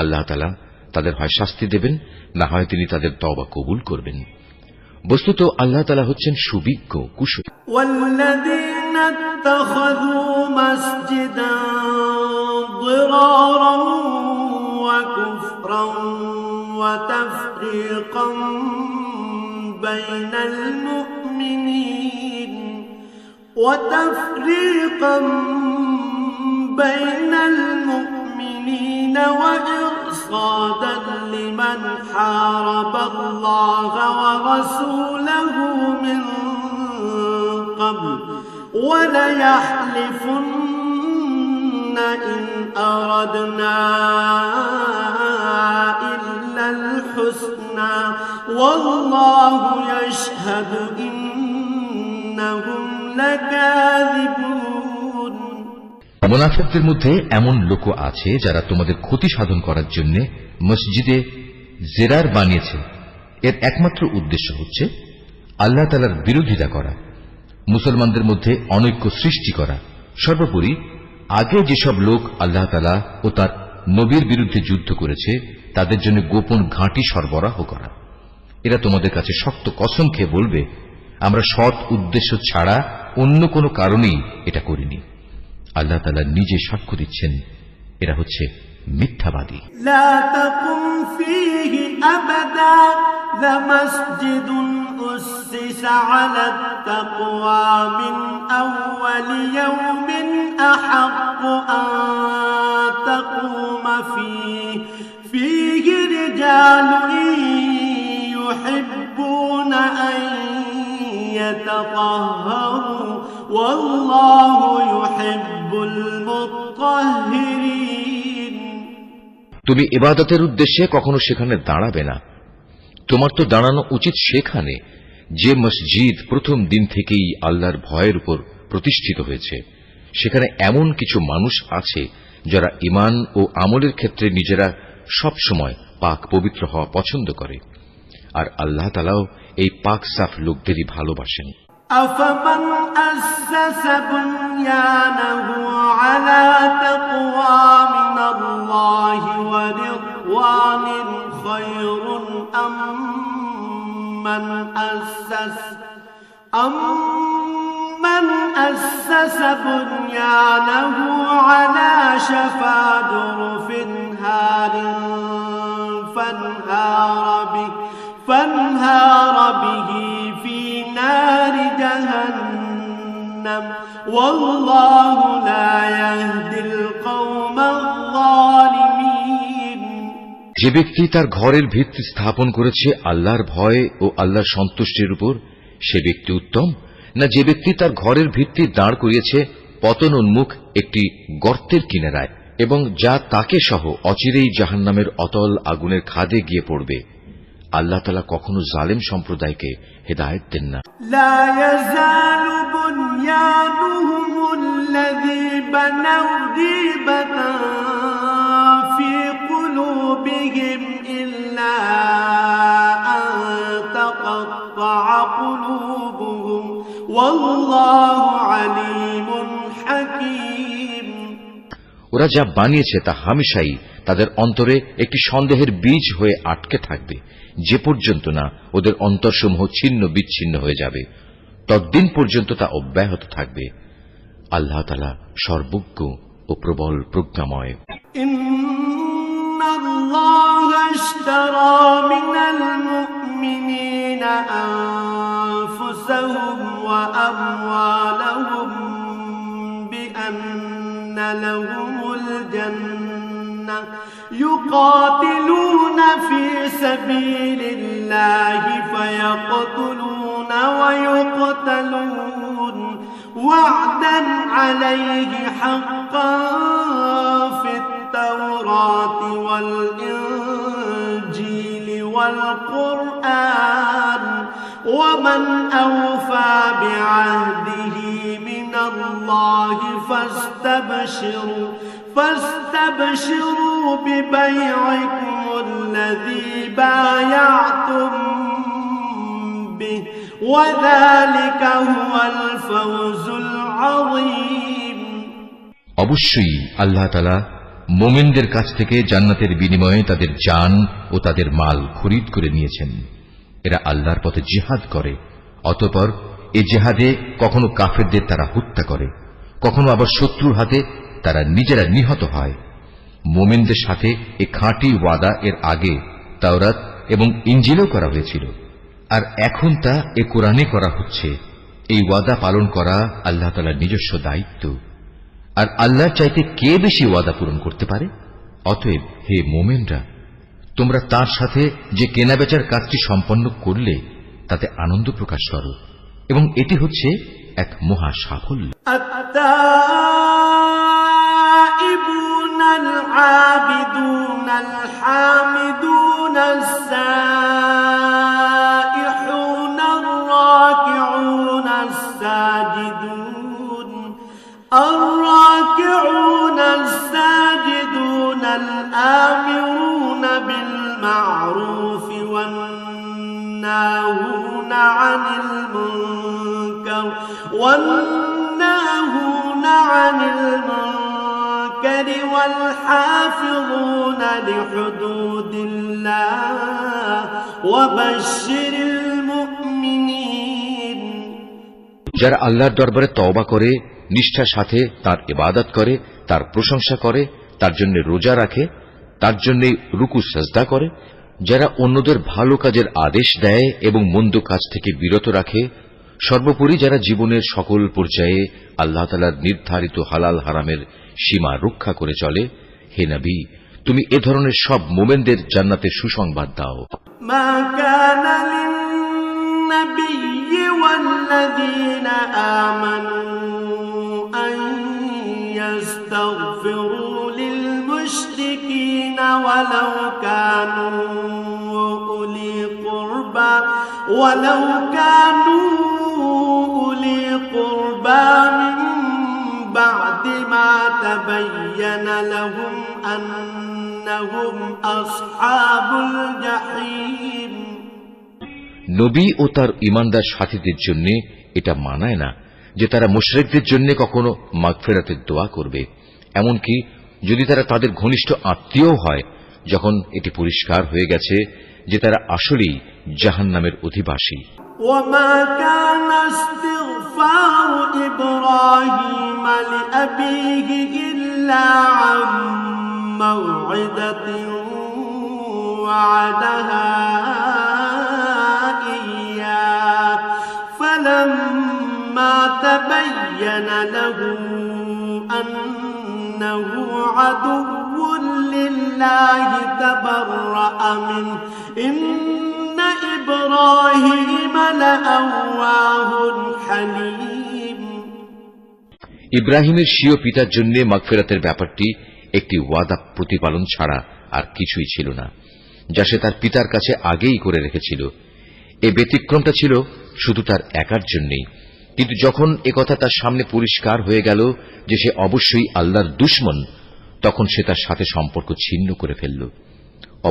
আল্লাহ তাআলা তাদের হয় শাস্তি দেবেন, না হয় তিনি তাদের তওবা কবুল করবেন। বস্তুত আল্লাহ তাআলা হচ্ছেন সুবিজ্ঞ কুশলী। والذين اتخذوا مسجدا ضرارا وكفرا وتفريقا بين المؤمنين وإرصادا لمن حارب الله ورسوله من قبل وليحلفن إن أردنا إلا الحسنى والله يشهد إنهم لكاذبون। মুনাফিকদের মধ্যে এমন লোক আছে যারা তোমাদের ক্ষতি সাধন করার জন্য মসজিদে জেরার বানিয়েছে। এর একমাত্র উদ্দেশ্য হচ্ছে আল্লাহ তাআলার বিরোধিতা করা, মুসলমানদের মধ্যে অনৈক্য সৃষ্টি করা। সর্বোপরি আগে যেসব লোক আল্লাহ তাআলা ও তার নবীর বিরুদ্ধে যুদ্ধ করেছে তাদের জন্য গোপন ঘাঁটি সরবরাহ করা। এরা তোমাদের কাছে শক্ত কসম খেয়ে বলবে, আমরা সৎ উদ্দেশ্য ছাড়া অন্য কোনো কারণেই এটা করিনি। আল্লাহ তাআলা নিজে সাক্ষ্য দিচ্ছেন এরা হচ্ছে মিথ্যাবাদী। لا تقم فيه أبدا لمسجد أسس على التقوى من أول يوم أحق أن تقوم فيه رجال يحبون أن يتطهروا والله يحب المطهرين। তুমি ইবাদতের উদ্দেশ্যে কখনো সেখানে দাঁড়াবে না। তোমার তো দাঁড়ানো উচিত সেখানে যে মসজিদ প্রথম দিন থেকেই আল্লাহর ভয়ের উপর প্রতিষ্ঠিত হয়েছে। সেখানে এমন কিছু মানুষ আছে যারা ঈমান ও আমলের ক্ষেত্রে নিজেরা সব সময় পাক পবিত্র হওয়া পছন্দ করে, আর আল্লাহ তাআলাও এই পাক সাফ লোকদেরই ভালোবাসেন। أفمن أسس بنيانه على تقوى من الله ورضوان خير أم من أسس بنيانه على شفا جرف هار فانهار به في نار جهنم والله لا يهدي القوم الظالمين। যে ব্যক্তি তার ঘরের ভিত্তি স্থাপন করেছে আল্লাহর ভয় ও আল্লাহর সন্তুষ্টির উপর, সে ব্যক্তি উত্তম না যে ব্যক্তি তার ঘরের ভিত্তি দাঁড় করিয়েছে পতনোন্মুখ একটি গর্তের কিনারায় এবং যা তাকে সহ অচিরেই জাহান্নামের অতল আগুনের খাদে গিয়ে পড়বে। আল্লাহ তাআলা কখনো জালেম সম্প্রদায়কে হেদায়েত দেন না। لا يزال بنيانهم الذي بنوا ريبة في قلوبهم إلا أن تقطع قلوبهم والله عليم حكيم। ওরা যা বানিয়েছে তা হামেশাই তাদের অন্তরে একটি সন্দেহের বীজ হয়ে আটকে থাকবে, যে পর্যন্ত না ওদের অন্তরসমূহ ছিন্ন বিচ্ছিন্ন হয়ে যাবে, ততদিন পর্যন্ত তা অব্যাহত থাকবে। আল্লাহ তাআলা সর্বজ্ঞ ও প্রবল প্রজ্ঞাময়। ইন্নাল্লাহা ইশতারা মিনাল মুমিনিনা আনফুসাহুম ওয়া আমওয়ালাহুম বিআন্না লাহুমুল জান্নাহ يقاتلون في سبيل الله فيقتلون ويقتلون وعدا عليه حقا في التوراة والإنجيل والقرآن ومن أوفى بعهده من الله فاستبشروا ببيعكم الذي بايعتم به وذلك هو الفوز العظيم। অবশ্যই আল্লাহ তাআলা মুমিনদের কাছ থেকে জান্নাতের বিনিময়ে তাদের জান ও তাদের মাল খরিদ করে নিয়েছেন। এরা আল্লাহর পথে জিহাদ করে, অতঃপর এ জিহাদে কখনো কাফেরদের তারা হত্যা করে, কখনো আবার শত্রুর হাতে তারা নিজেরা নিহত হয়। মুমিনদের সাথে এ খাঁটি ওয়াদা এর আগে তাওরাত এবং ইনজিলেও করা হয়েছিল, আর এখন তা এ কোরআনে করা হচ্ছে। এই ওয়াদা পালন করা আল্লাহ তাআলার নিজস্ব দায়িত্ব, আর আল্লাহর চাইতে কে বেশি ওয়াদা পূরণ করতে পারে? অতএব হে মুমিনরা, তোমরা তার সাথে যে কেনাবেচার কাজটি সম্পন্ন করলে তাতে আনন্দ প্রকাশ করো, এবং এটি হচ্ছে এক মহা সাফল্য। التائبون العابدون الحامدون السائحون الراكعون الساجدون الآمرون بالمعروف والناهون عن المنكر والحافظون لحدود الله وبشر المؤمنين। যারা আল্লাহর দরবারে তওবা করে, নিষ্ঠার সাথে তার ইবাদত করে, তার প্রশংসা করে, তার জন্য রোজা রাখে, তার জন্য রুকু সাজদা করে, যারা অন্যদের ভালো কাজের আদেশ দেয় এবং মন্দ কাজ থেকে বিরত রাখে, সর্বোপরি যারা জীবনের সকল পর্যায়ে আল্লাহ তাআলার নির্ধারিত হালাল হারামের সীমা রক্ষা করে চলে, হে নবী, তুমি এ ধরনের সব মুমিনদের জান্নাতের সুসংবাদ দাও। মা কানা লিন-নাবিয়্যি ওয়াল-লাযীনা আমানু আন ইয়াস্তাগফিরু লিল-মুশরিকিনা ওয়ালাউ কানু উলি قربى من بعد ما تبين لهم أنهم أصحاب الجحيم। নবী ও তার ঈমানদার সাথীদের জন্য এটা মানায় না যে তারা মুশরিকদের জন্য কখনো মাগফিরাতের দোয়া করবে, এমনকি যদি তারা তাদের ঘনিষ্ঠ আত্মীয় হয়, যখন এটি পরিষ্কার হয়ে গেছে যে তারা আসলেই জাহান্নামের অধিবাসী। وما كان استغفار إبراهيم لأبيه إلا عن موعدة وعدها إياه فلما تبين له أنه عدو لله تبرأ منه إن إبراهيم لأواه حليم। ইব্রাহিমের স্বীয় পিতার জন্য মাগফিরাতের ব্যাপারটি একটি ওয়াদা প্রতিপালন ছাড়া আর কিছুই ছিল না, যা সে তার পিতার কাছে আগেই করে রেখেছিল। এ ব্যতিক্রমটা ছিল শুধু তার একার জন্যই, কিন্তু যখন একথা তার সামনে পরিষ্কার হয়ে গেল যে সে অবশ্যই আল্লাহর দুশমন, তখন সে তার সাথে সম্পর্ক ছিন্ন করে ফেলল।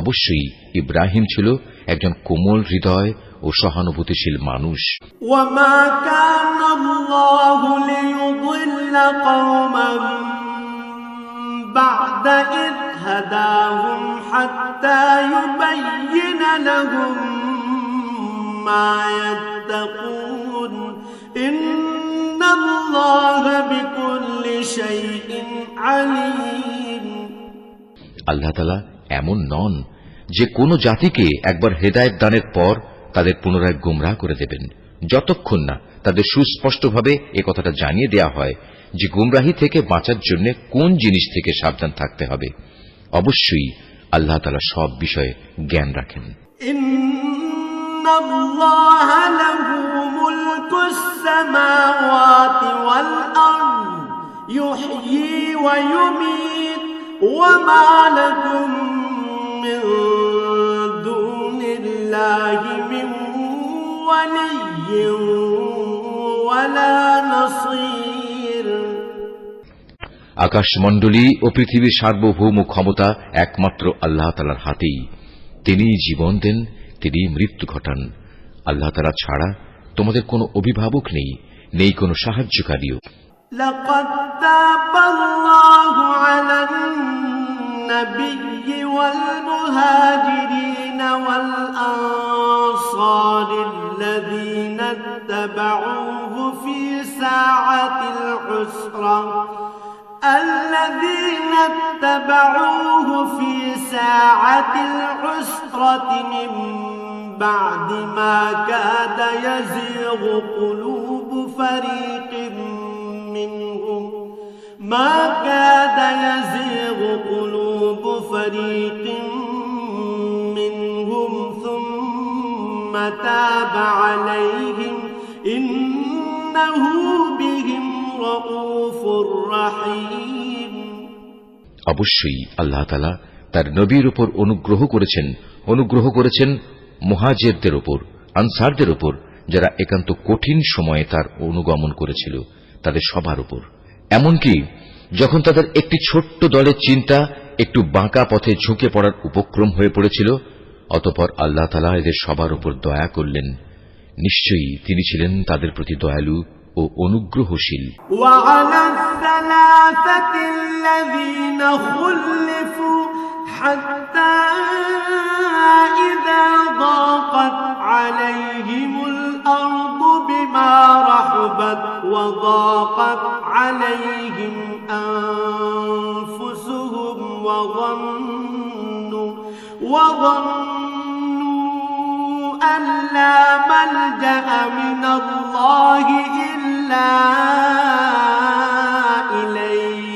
অবশ্যই ইব্রাহিম ছিল একজন কোমল হৃদয় ও সহানুভূতিশীল মানুষ। ওয়ামা কানা আল্লাহু লিয়ুদিল্লা কওমান বা'দা ইয হাদাহুম হাত্তা ইউবায়্যিনা লাহুম মা ইয়াত্তাকুন ইন্নাল্লাহা বিকুল্লি শাইইন আলীম। আল্লাহ তাআলা এমন নন যে কোন জাতিকে একবার হেদায়েত দানের পর তাদের পুনরায় গোমরাহ করে দেবেন, যতক্ষণ না তাদের সুস্পষ্টভাবে এ কথাটা জানিয়ে দেয়া হয় যে গোমরাহি থেকে বাঁচার জন্য কোন জিনিস থেকে সাবধান থাকতে হবে। অবশ্যই আল্লাহ তাআলা সব বিষয়ে জ্ঞান রাখেন। ইন্নাল্লাহা লাহু মুলকুস সামাওয়াতি ওয়াল আরদ ইউহয়ী ওয়া ইউমীত ওয়া মা লাকুম মিন দুনিল্লাহি মিন ওয়ালিয়্যিন ওয়ালা নাসীর। আকাশমণ্ডলী ও পৃথিবীর সার্বভৌম ক্ষমতা একমাত্র আল্লাহ তাআলার হাতেই। তিনিই জীবন দেন, তিনিই মৃত্যু ঘটান। আল্লাহ তাআলা ছাড়া তোমাদের কোনো অভিভাবক নেই, নেই কোনো সাহায্যকারীও। লাকাদ তাবাল্লাহু আলান নাবিয়্যি ওয়াল মুহাজিরিন ওয়াল আনসার اتبعوه في ساعة العسرة الذين اتبعوه في ساعة العسرة من بعد ما كاد يزيغ قلوب فريق منهم ثم تاب عليهم إنه بهم رؤوف رحيم অবশ্যই আল্লাহ তাআলা তার নবীর উপর অনুগ্রহ করেছেন মুহাজিরদের উপর, আনসারদের উপর, যারা একান্ত কঠিন সময়ে তার অনুগমন করেছিল, তাদের সবার উপর। এমনকি যখন তাদের একটি ছোট্ট দলের চিন্তা একটু বাঁকা পথে ঝুঁকে পড়ার উপক্রম হয়ে পড়েছিল, অতঃপর আল্লাহ তাআলা এদের সবার উপর দয়া করলেন। নিশ্চয়ই তিনি ছিলেন তাদের প্রতি দয়ালু ও অনুগ্রহশীল। وعلى الثلاثة الذين خلفوا حتى إذا ضاقت عليهم الأرض بما رحبت وضاقت عليهم أنفسهم وظنوا أن لا ملجأ من الله إلا إليه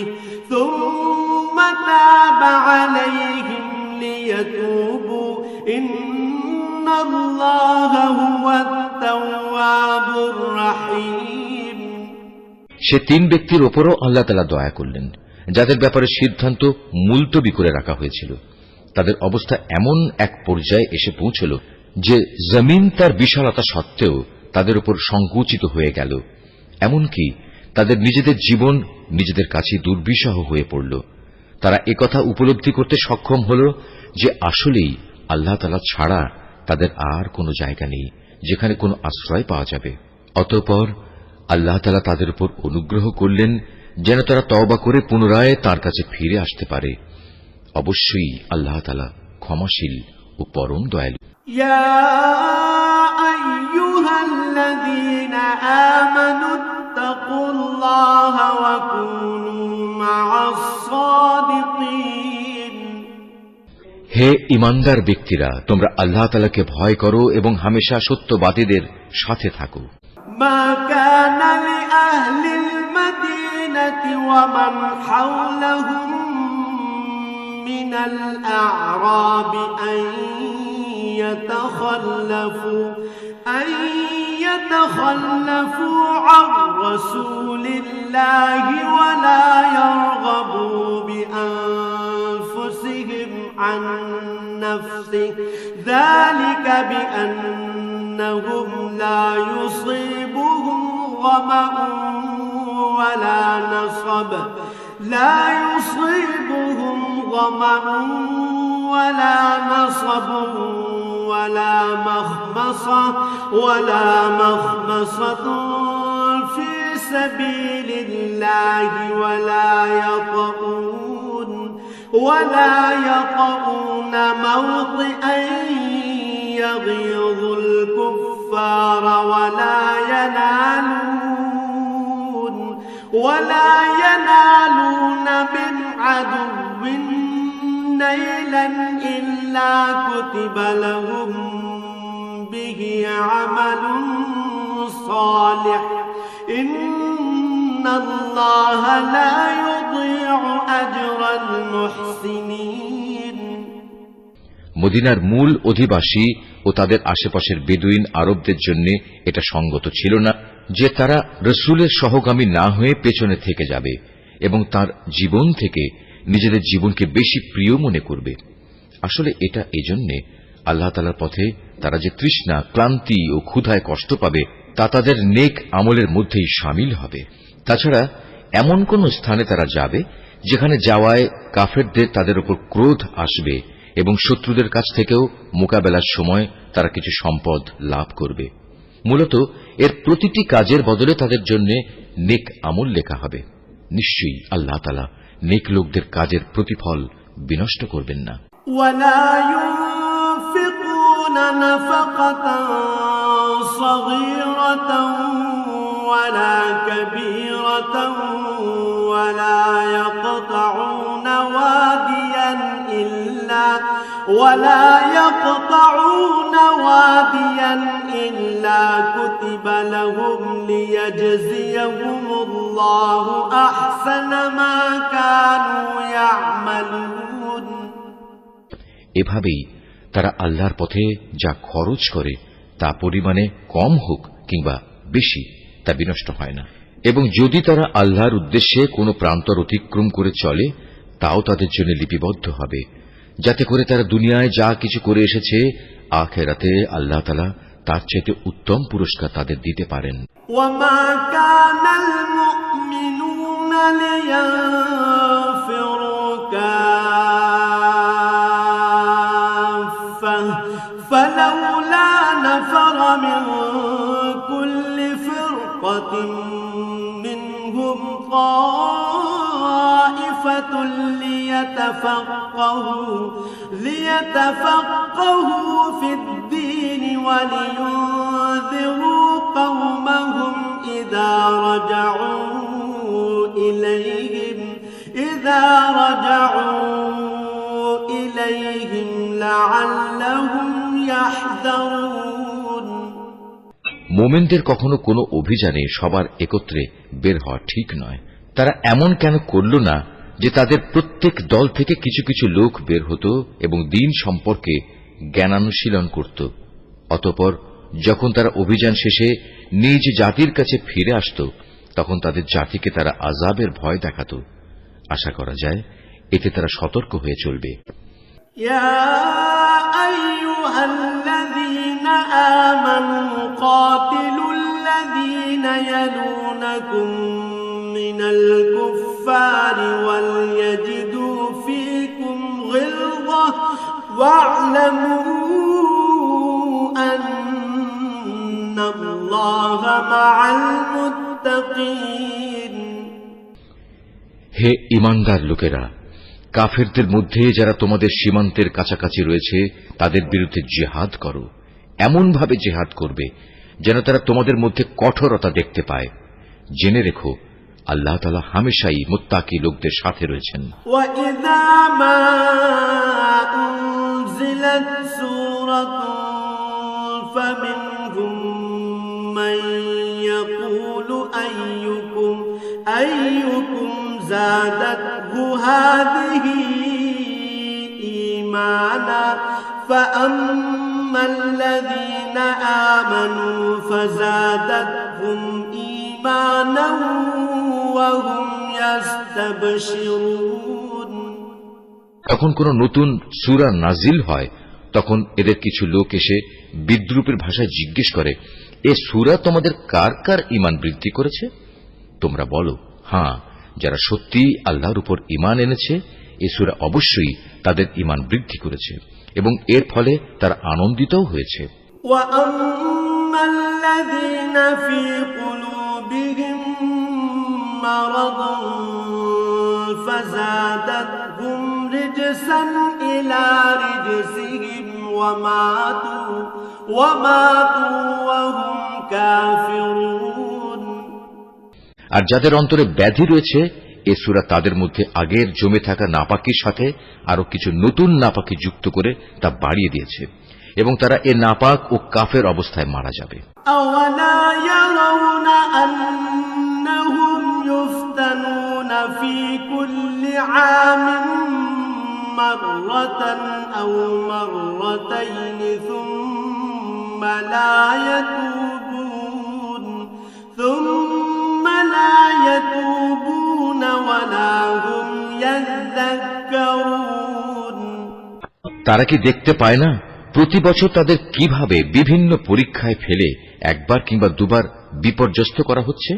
ثم تاب عليهم ليتوبوا إن الله هو التواب الرحيم সে তিন ব্যক্তির উপরও আল্লাহ তাআলা দয়া করলেন, যাদের ব্যাপারে সিদ্ধান্ত মুলতবি করে রাখা হয়েছিল। তাদের অবস্থা এমন এক পর্যায়ে এসে পৌঁছল যে জমিন তার বিশালতা সত্ত্বেও তাদের উপর সংকুচিত হয়ে গেল। এমনকি তাদের নিজেদের জীবন নিজেদের কাছে দুর্বিষহ হয়ে পড়ল। তারা একথা উপলব্ধি করতে সক্ষম হল যে আসলেই আল্লাহ তাআলা ছাড়া তাদের আর কোনো জায়গা নেই যেখানে কোনো আশ্রয় পাওয়া যাবে। অতঃপর আল্লাহ তাআলা তাদের উপর অনুগ্রহ করলেন যেন তারা তওবা করে পুনরায় তাঁর কাছে ফিরে আসতে পারে। অবশ্যই আল্লাহ তাআলা ক্ষমাশীল ও পরম দয়ালু। يا أيها الذين آمنوا اتقوا الله وكونوا مع الصادقين হে ঈমানদার ব্যক্তিরা, তোমরা আল্লাহ তাআলাকে ভয় করো এবং হামেশা সত্যবাদীদের সাথে থাকো। ما كان لأهل المدينة ومن حولهم من الأعراب أن يتخلفوا عن رسول الله ولا يرغبوا بأنفسهم عن نفسه ذلك بأنهم لا يصيبهم ظمأ ولا نصب ولا مخمصة في سبيل الله ولا يطؤون موطئا يغيظ الكفار ولا ينالون من عدو نيلا إلا كتب لهم به عمل صالح إن الله لا يضيع أجر المحسنين মদিনার মূল অধিবাসী ও তাদের আশেপাশের বেদুইন আরবদের জন্য এটা সঙ্গত ছিল না যে তারা রসুলের সহগামী না হয়ে পেছনে থেকে যাবে এবং তার জীবন থেকে নিজেদের জীবনকে বেশি প্রিয় মনে করবে। আসলে এটা এজন্য আল্লাহ তাআলার পথে তারা যে তৃষ্ণা, ক্লান্তি ও ক্ষুধায় কষ্ট পাবে তা তাদের নেক আমলের মধ্যেই শামিল হবে। তাছাড়া এমন কোন স্থানে তারা যাবে যেখানে যাওয়ায় কাফেরদের তাদের উপর ক্রোধ আসবে এবং শত্রুদের কাছ থেকেও মোকাবেলার সময় তারা কিছু সম্পদ লাভ করবে। মূলত এর প্রতিটি কাজের বদলে তাদের জন্য নেক আমল লেখা হবে। নিশ্চয়ই আল্লাহ তাআলা নেক লোকদের কাজের প্রতিফল বিনষ্ট করবেন না। ولا ينفقون نفقة صغيرة ولا كبيرة ولا يقطعون واديا إلا كتب لهم ليجزيهم الله أحسن ما كانوا يعملون. এভাবেই তারা আল্লাহর পথে যা খরচ করে তা পরিমাণে কম হোক কিংবা বেশি তা বিনষ্ট হয় না, এবং যদি তারা আল্লাহর উদ্দেশ্যে কোনো প্রান্তর অতিক্রম করে চলে তাও তাদের জন্য লিপিবদ্ধ হবে, যাতে করে তারা দুনিয়ায় যা কিছু করে এসেছে আখিরাতে আল্লাহ তাআলা তার চেয়ে উত্তম পুরস্কার তাদের দিতে পারেন। وما كان المؤمنون لينفروا كافة فلولا نفر من كل فرقة منهم طائفة ليتفقهوا في الدين ولينذروا قومهم إذا رجعوا إليهم لعلهم يحذرون. মুমিনদের কখনো কোনো অভিযানে সবার একত্রে বের হওয়া ঠিক নয়। তারা এমন কেন করল না যে তাদের প্রত্যেক দল থেকে কিছু কিছু লোক বের হতো এবং দ্বীন সম্পর্কে জ্ঞানানুশীলন করত। অতঃপর যখন তারা অভিযান শেষে নিজ জাতির কাছে ফিরে আসত তখন তাদের জাতিকে তারা আযাবের ভয় দেখাত। আশা করা যায় এতে তারা সতর্ক হয়ে চলবে। يا أيها الذين آمنوا قاتلوا الذين يلونكم من الكفار وليجدوا فيكم غلظة واعلموا أن الله مع المتقين. হে ঈমানদার লোকেরা, কাফেরদের মধ্যে যারা তোমাদের সীমান্তের কাছাকাছি রয়েছে তাদের বিরুদ্ধে জিহাদ করো। এমনভাবে জিহাদ করবে যেন তারা তোমাদের মধ্যে কঠোরতা দেখতে পায়। জেনে রেখো আল্লাহ তাআলা হামেশাই মুত্তাকি লোকদের সাথে রয়েছেন। وَإِذَا مَا أُنزِلَتْ سُورَةٌ فَمِنْهُم مَّن يَقُولُ أَيُّكُمْ زَادَتْهُ هَٰذِهِ إِيمَانًا فَأَمَّا الَّذِينَ آمَنُوا فَزَادَتْهُمْ إِيمَانًا وَهُمْ يَسْتَبْشِرُونَ. যখন কোন নতুন সূরা নাজিল হয় তখন এদের কিছু লোক এসে বিদ্রূপের ভাষায় জিজ্ঞেস করে, এ সূরা তোমাদের কার কার ঈমান বৃদ্ধি করেছে? তোমরা বলো, হ্যাঁ, যারা সত্যি আল্লাহর উপর ঈমান এনেছে এ সূরা অবশ্যই তাদের ঈমান বৃদ্ধি করেছে এবং এর ফলে তারা আনন্দিতও হয়েছে। وَأَمَّا الَّذِينَ فِي قُلُوبِهِم مَّرَضٌ فَزَادَتْهُمْ رِجْسًا إِلَىٰ رِجْسِهِمْ وَمَاتُوا وَهُمْ كَافِرُونَ. আর যাদের অন্তরে ব্যাধি রয়েছে এ সূরা তাদের মধ্যে আগের জমে থাকা নাপাকির সাথে আরো কিছু নতুন নাপাকি যুক্ত করে তা বাড়িয়ে দিয়েছে এবং তারা এ নাপাক ও কাফের অবস্থায় মারা যাবে। أَوَلَا يَرَوْنَ أَنَّهُمْ يُفْتَنُونَ فِي كُلِّ عَامٍ مَّرَّةً أَوْ مَرَّتَيْنِ ثُمَّ لَا يَتُوبُونَ وَلَا هُمْ يَذَّكَّرُونَ. তারা কি দেখতে পায় না প্রতি বছর তাদের কিভাবে বিভিন্ন পরীক্ষায় ফেলে একবার কিংবা দুবার বিপর্যস্ত করা হচ্ছে?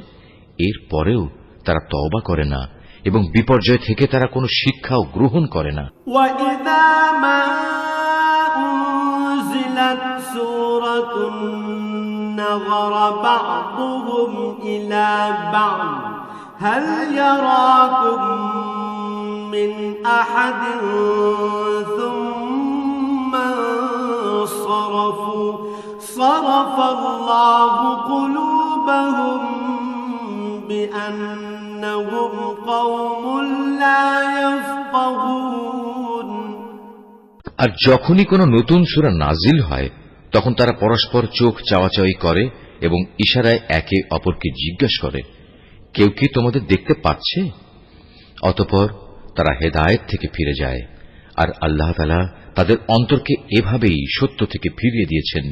এর পরেও তারা তওবা করে না এবং বিপর্যয় থেকে তারা কোনো শিক্ষাও গ্রহণ করে না। وَإِذَا مَا أُنزِلَتْ سُورَةٌ نَظَرَ بَعْضُهُمْ إِلَىٰ بَعْضٍ هَلْ يَرَاكُم مِّنْ أَحَدٍ ثُمَّ انصَرَفُوا صرف الله قلوبهم بأنهم قوم لا يفقهون। আর যখনই কোনো নতুন সূরা নাজিল হয় তখন তারা পরস্পর চোখ চাওয়াচাওয়ি করে এবং ইশারায় একে অপরকে জিজ্ঞাসা করে, কেউ কি তোমাদের দেখতে পাচ্ছে? অতঃপর তারা হেদায়েত থেকে ফিরে যায়। আর আল্লাহ তাআলা তাদের অন্তরকে এভাবেই সত্য থেকে ফিরিয়ে দিয়েছেন,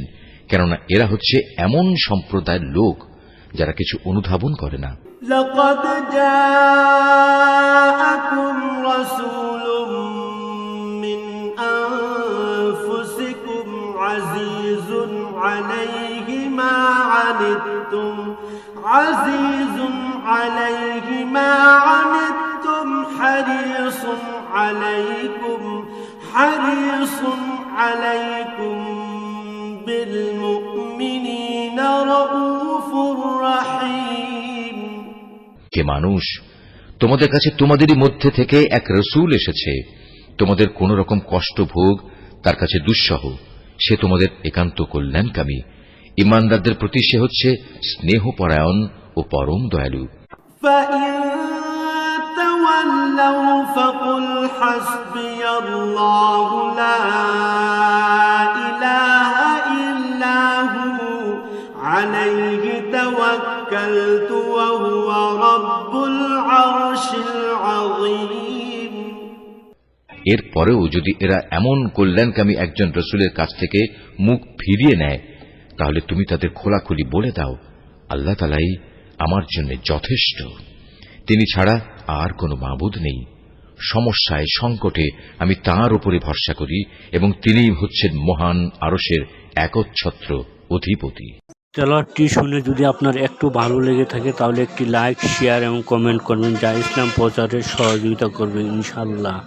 কেননা এরা হচ্ছে এমন সম্প্রদায়ের লোক যারা কিছু অনুধাবন করে না। لقد جاءكم رسول من أنفسكم عزيز عليه ما عنتم حريص عليكم بالمؤمنين رؤوف رحيم। কে মানুষ, তোমাদের কাছে তোমাদেরই মধ্যে থেকে এক রসূল এসেছে, তোমাদের কোন রকম কষ্ট ভোগ তার কাছে দুঃসহ, সে তোমাদের একান্ত কল্যাণকামী। ঈমানদারদের প্রতি সে হচ্ছে স্নেহপরায়ণ ও পরম দয়ালু। فإن تولوا فقل حسبي الله لا إله إلا هو عليه توكلت وهو رب العرش العظيم। এরপরেও যদি এরা এমন কল্যাণকামী একজন রসূলের কাছ থেকে মুখ ফিরিয়ে নেয়, তাহলে তুমি তাদের খোলাখুলি বলে দাও, আল্লাহ তাআলাই আমার জন্য যথেষ্ট, তিনি ছাড়া আর কোনো মাবুদ নেই। সমস্যায় সংকটে আমি তাঁর উপরে ভরসা করি এবং তিনিই হচ্ছেন মহান আরশের একচ্ছত্র অধিপতি। তেলাওয়াতটি শুনে যদি আপনার একটু ভালো লেগে থাকে তাহলে একটি লাইক, শেয়ার এবং কমেন্ট করবেন, যা ইসলাম প্রচারে সহযোগিতা করবে ইনশাআল্লাহ।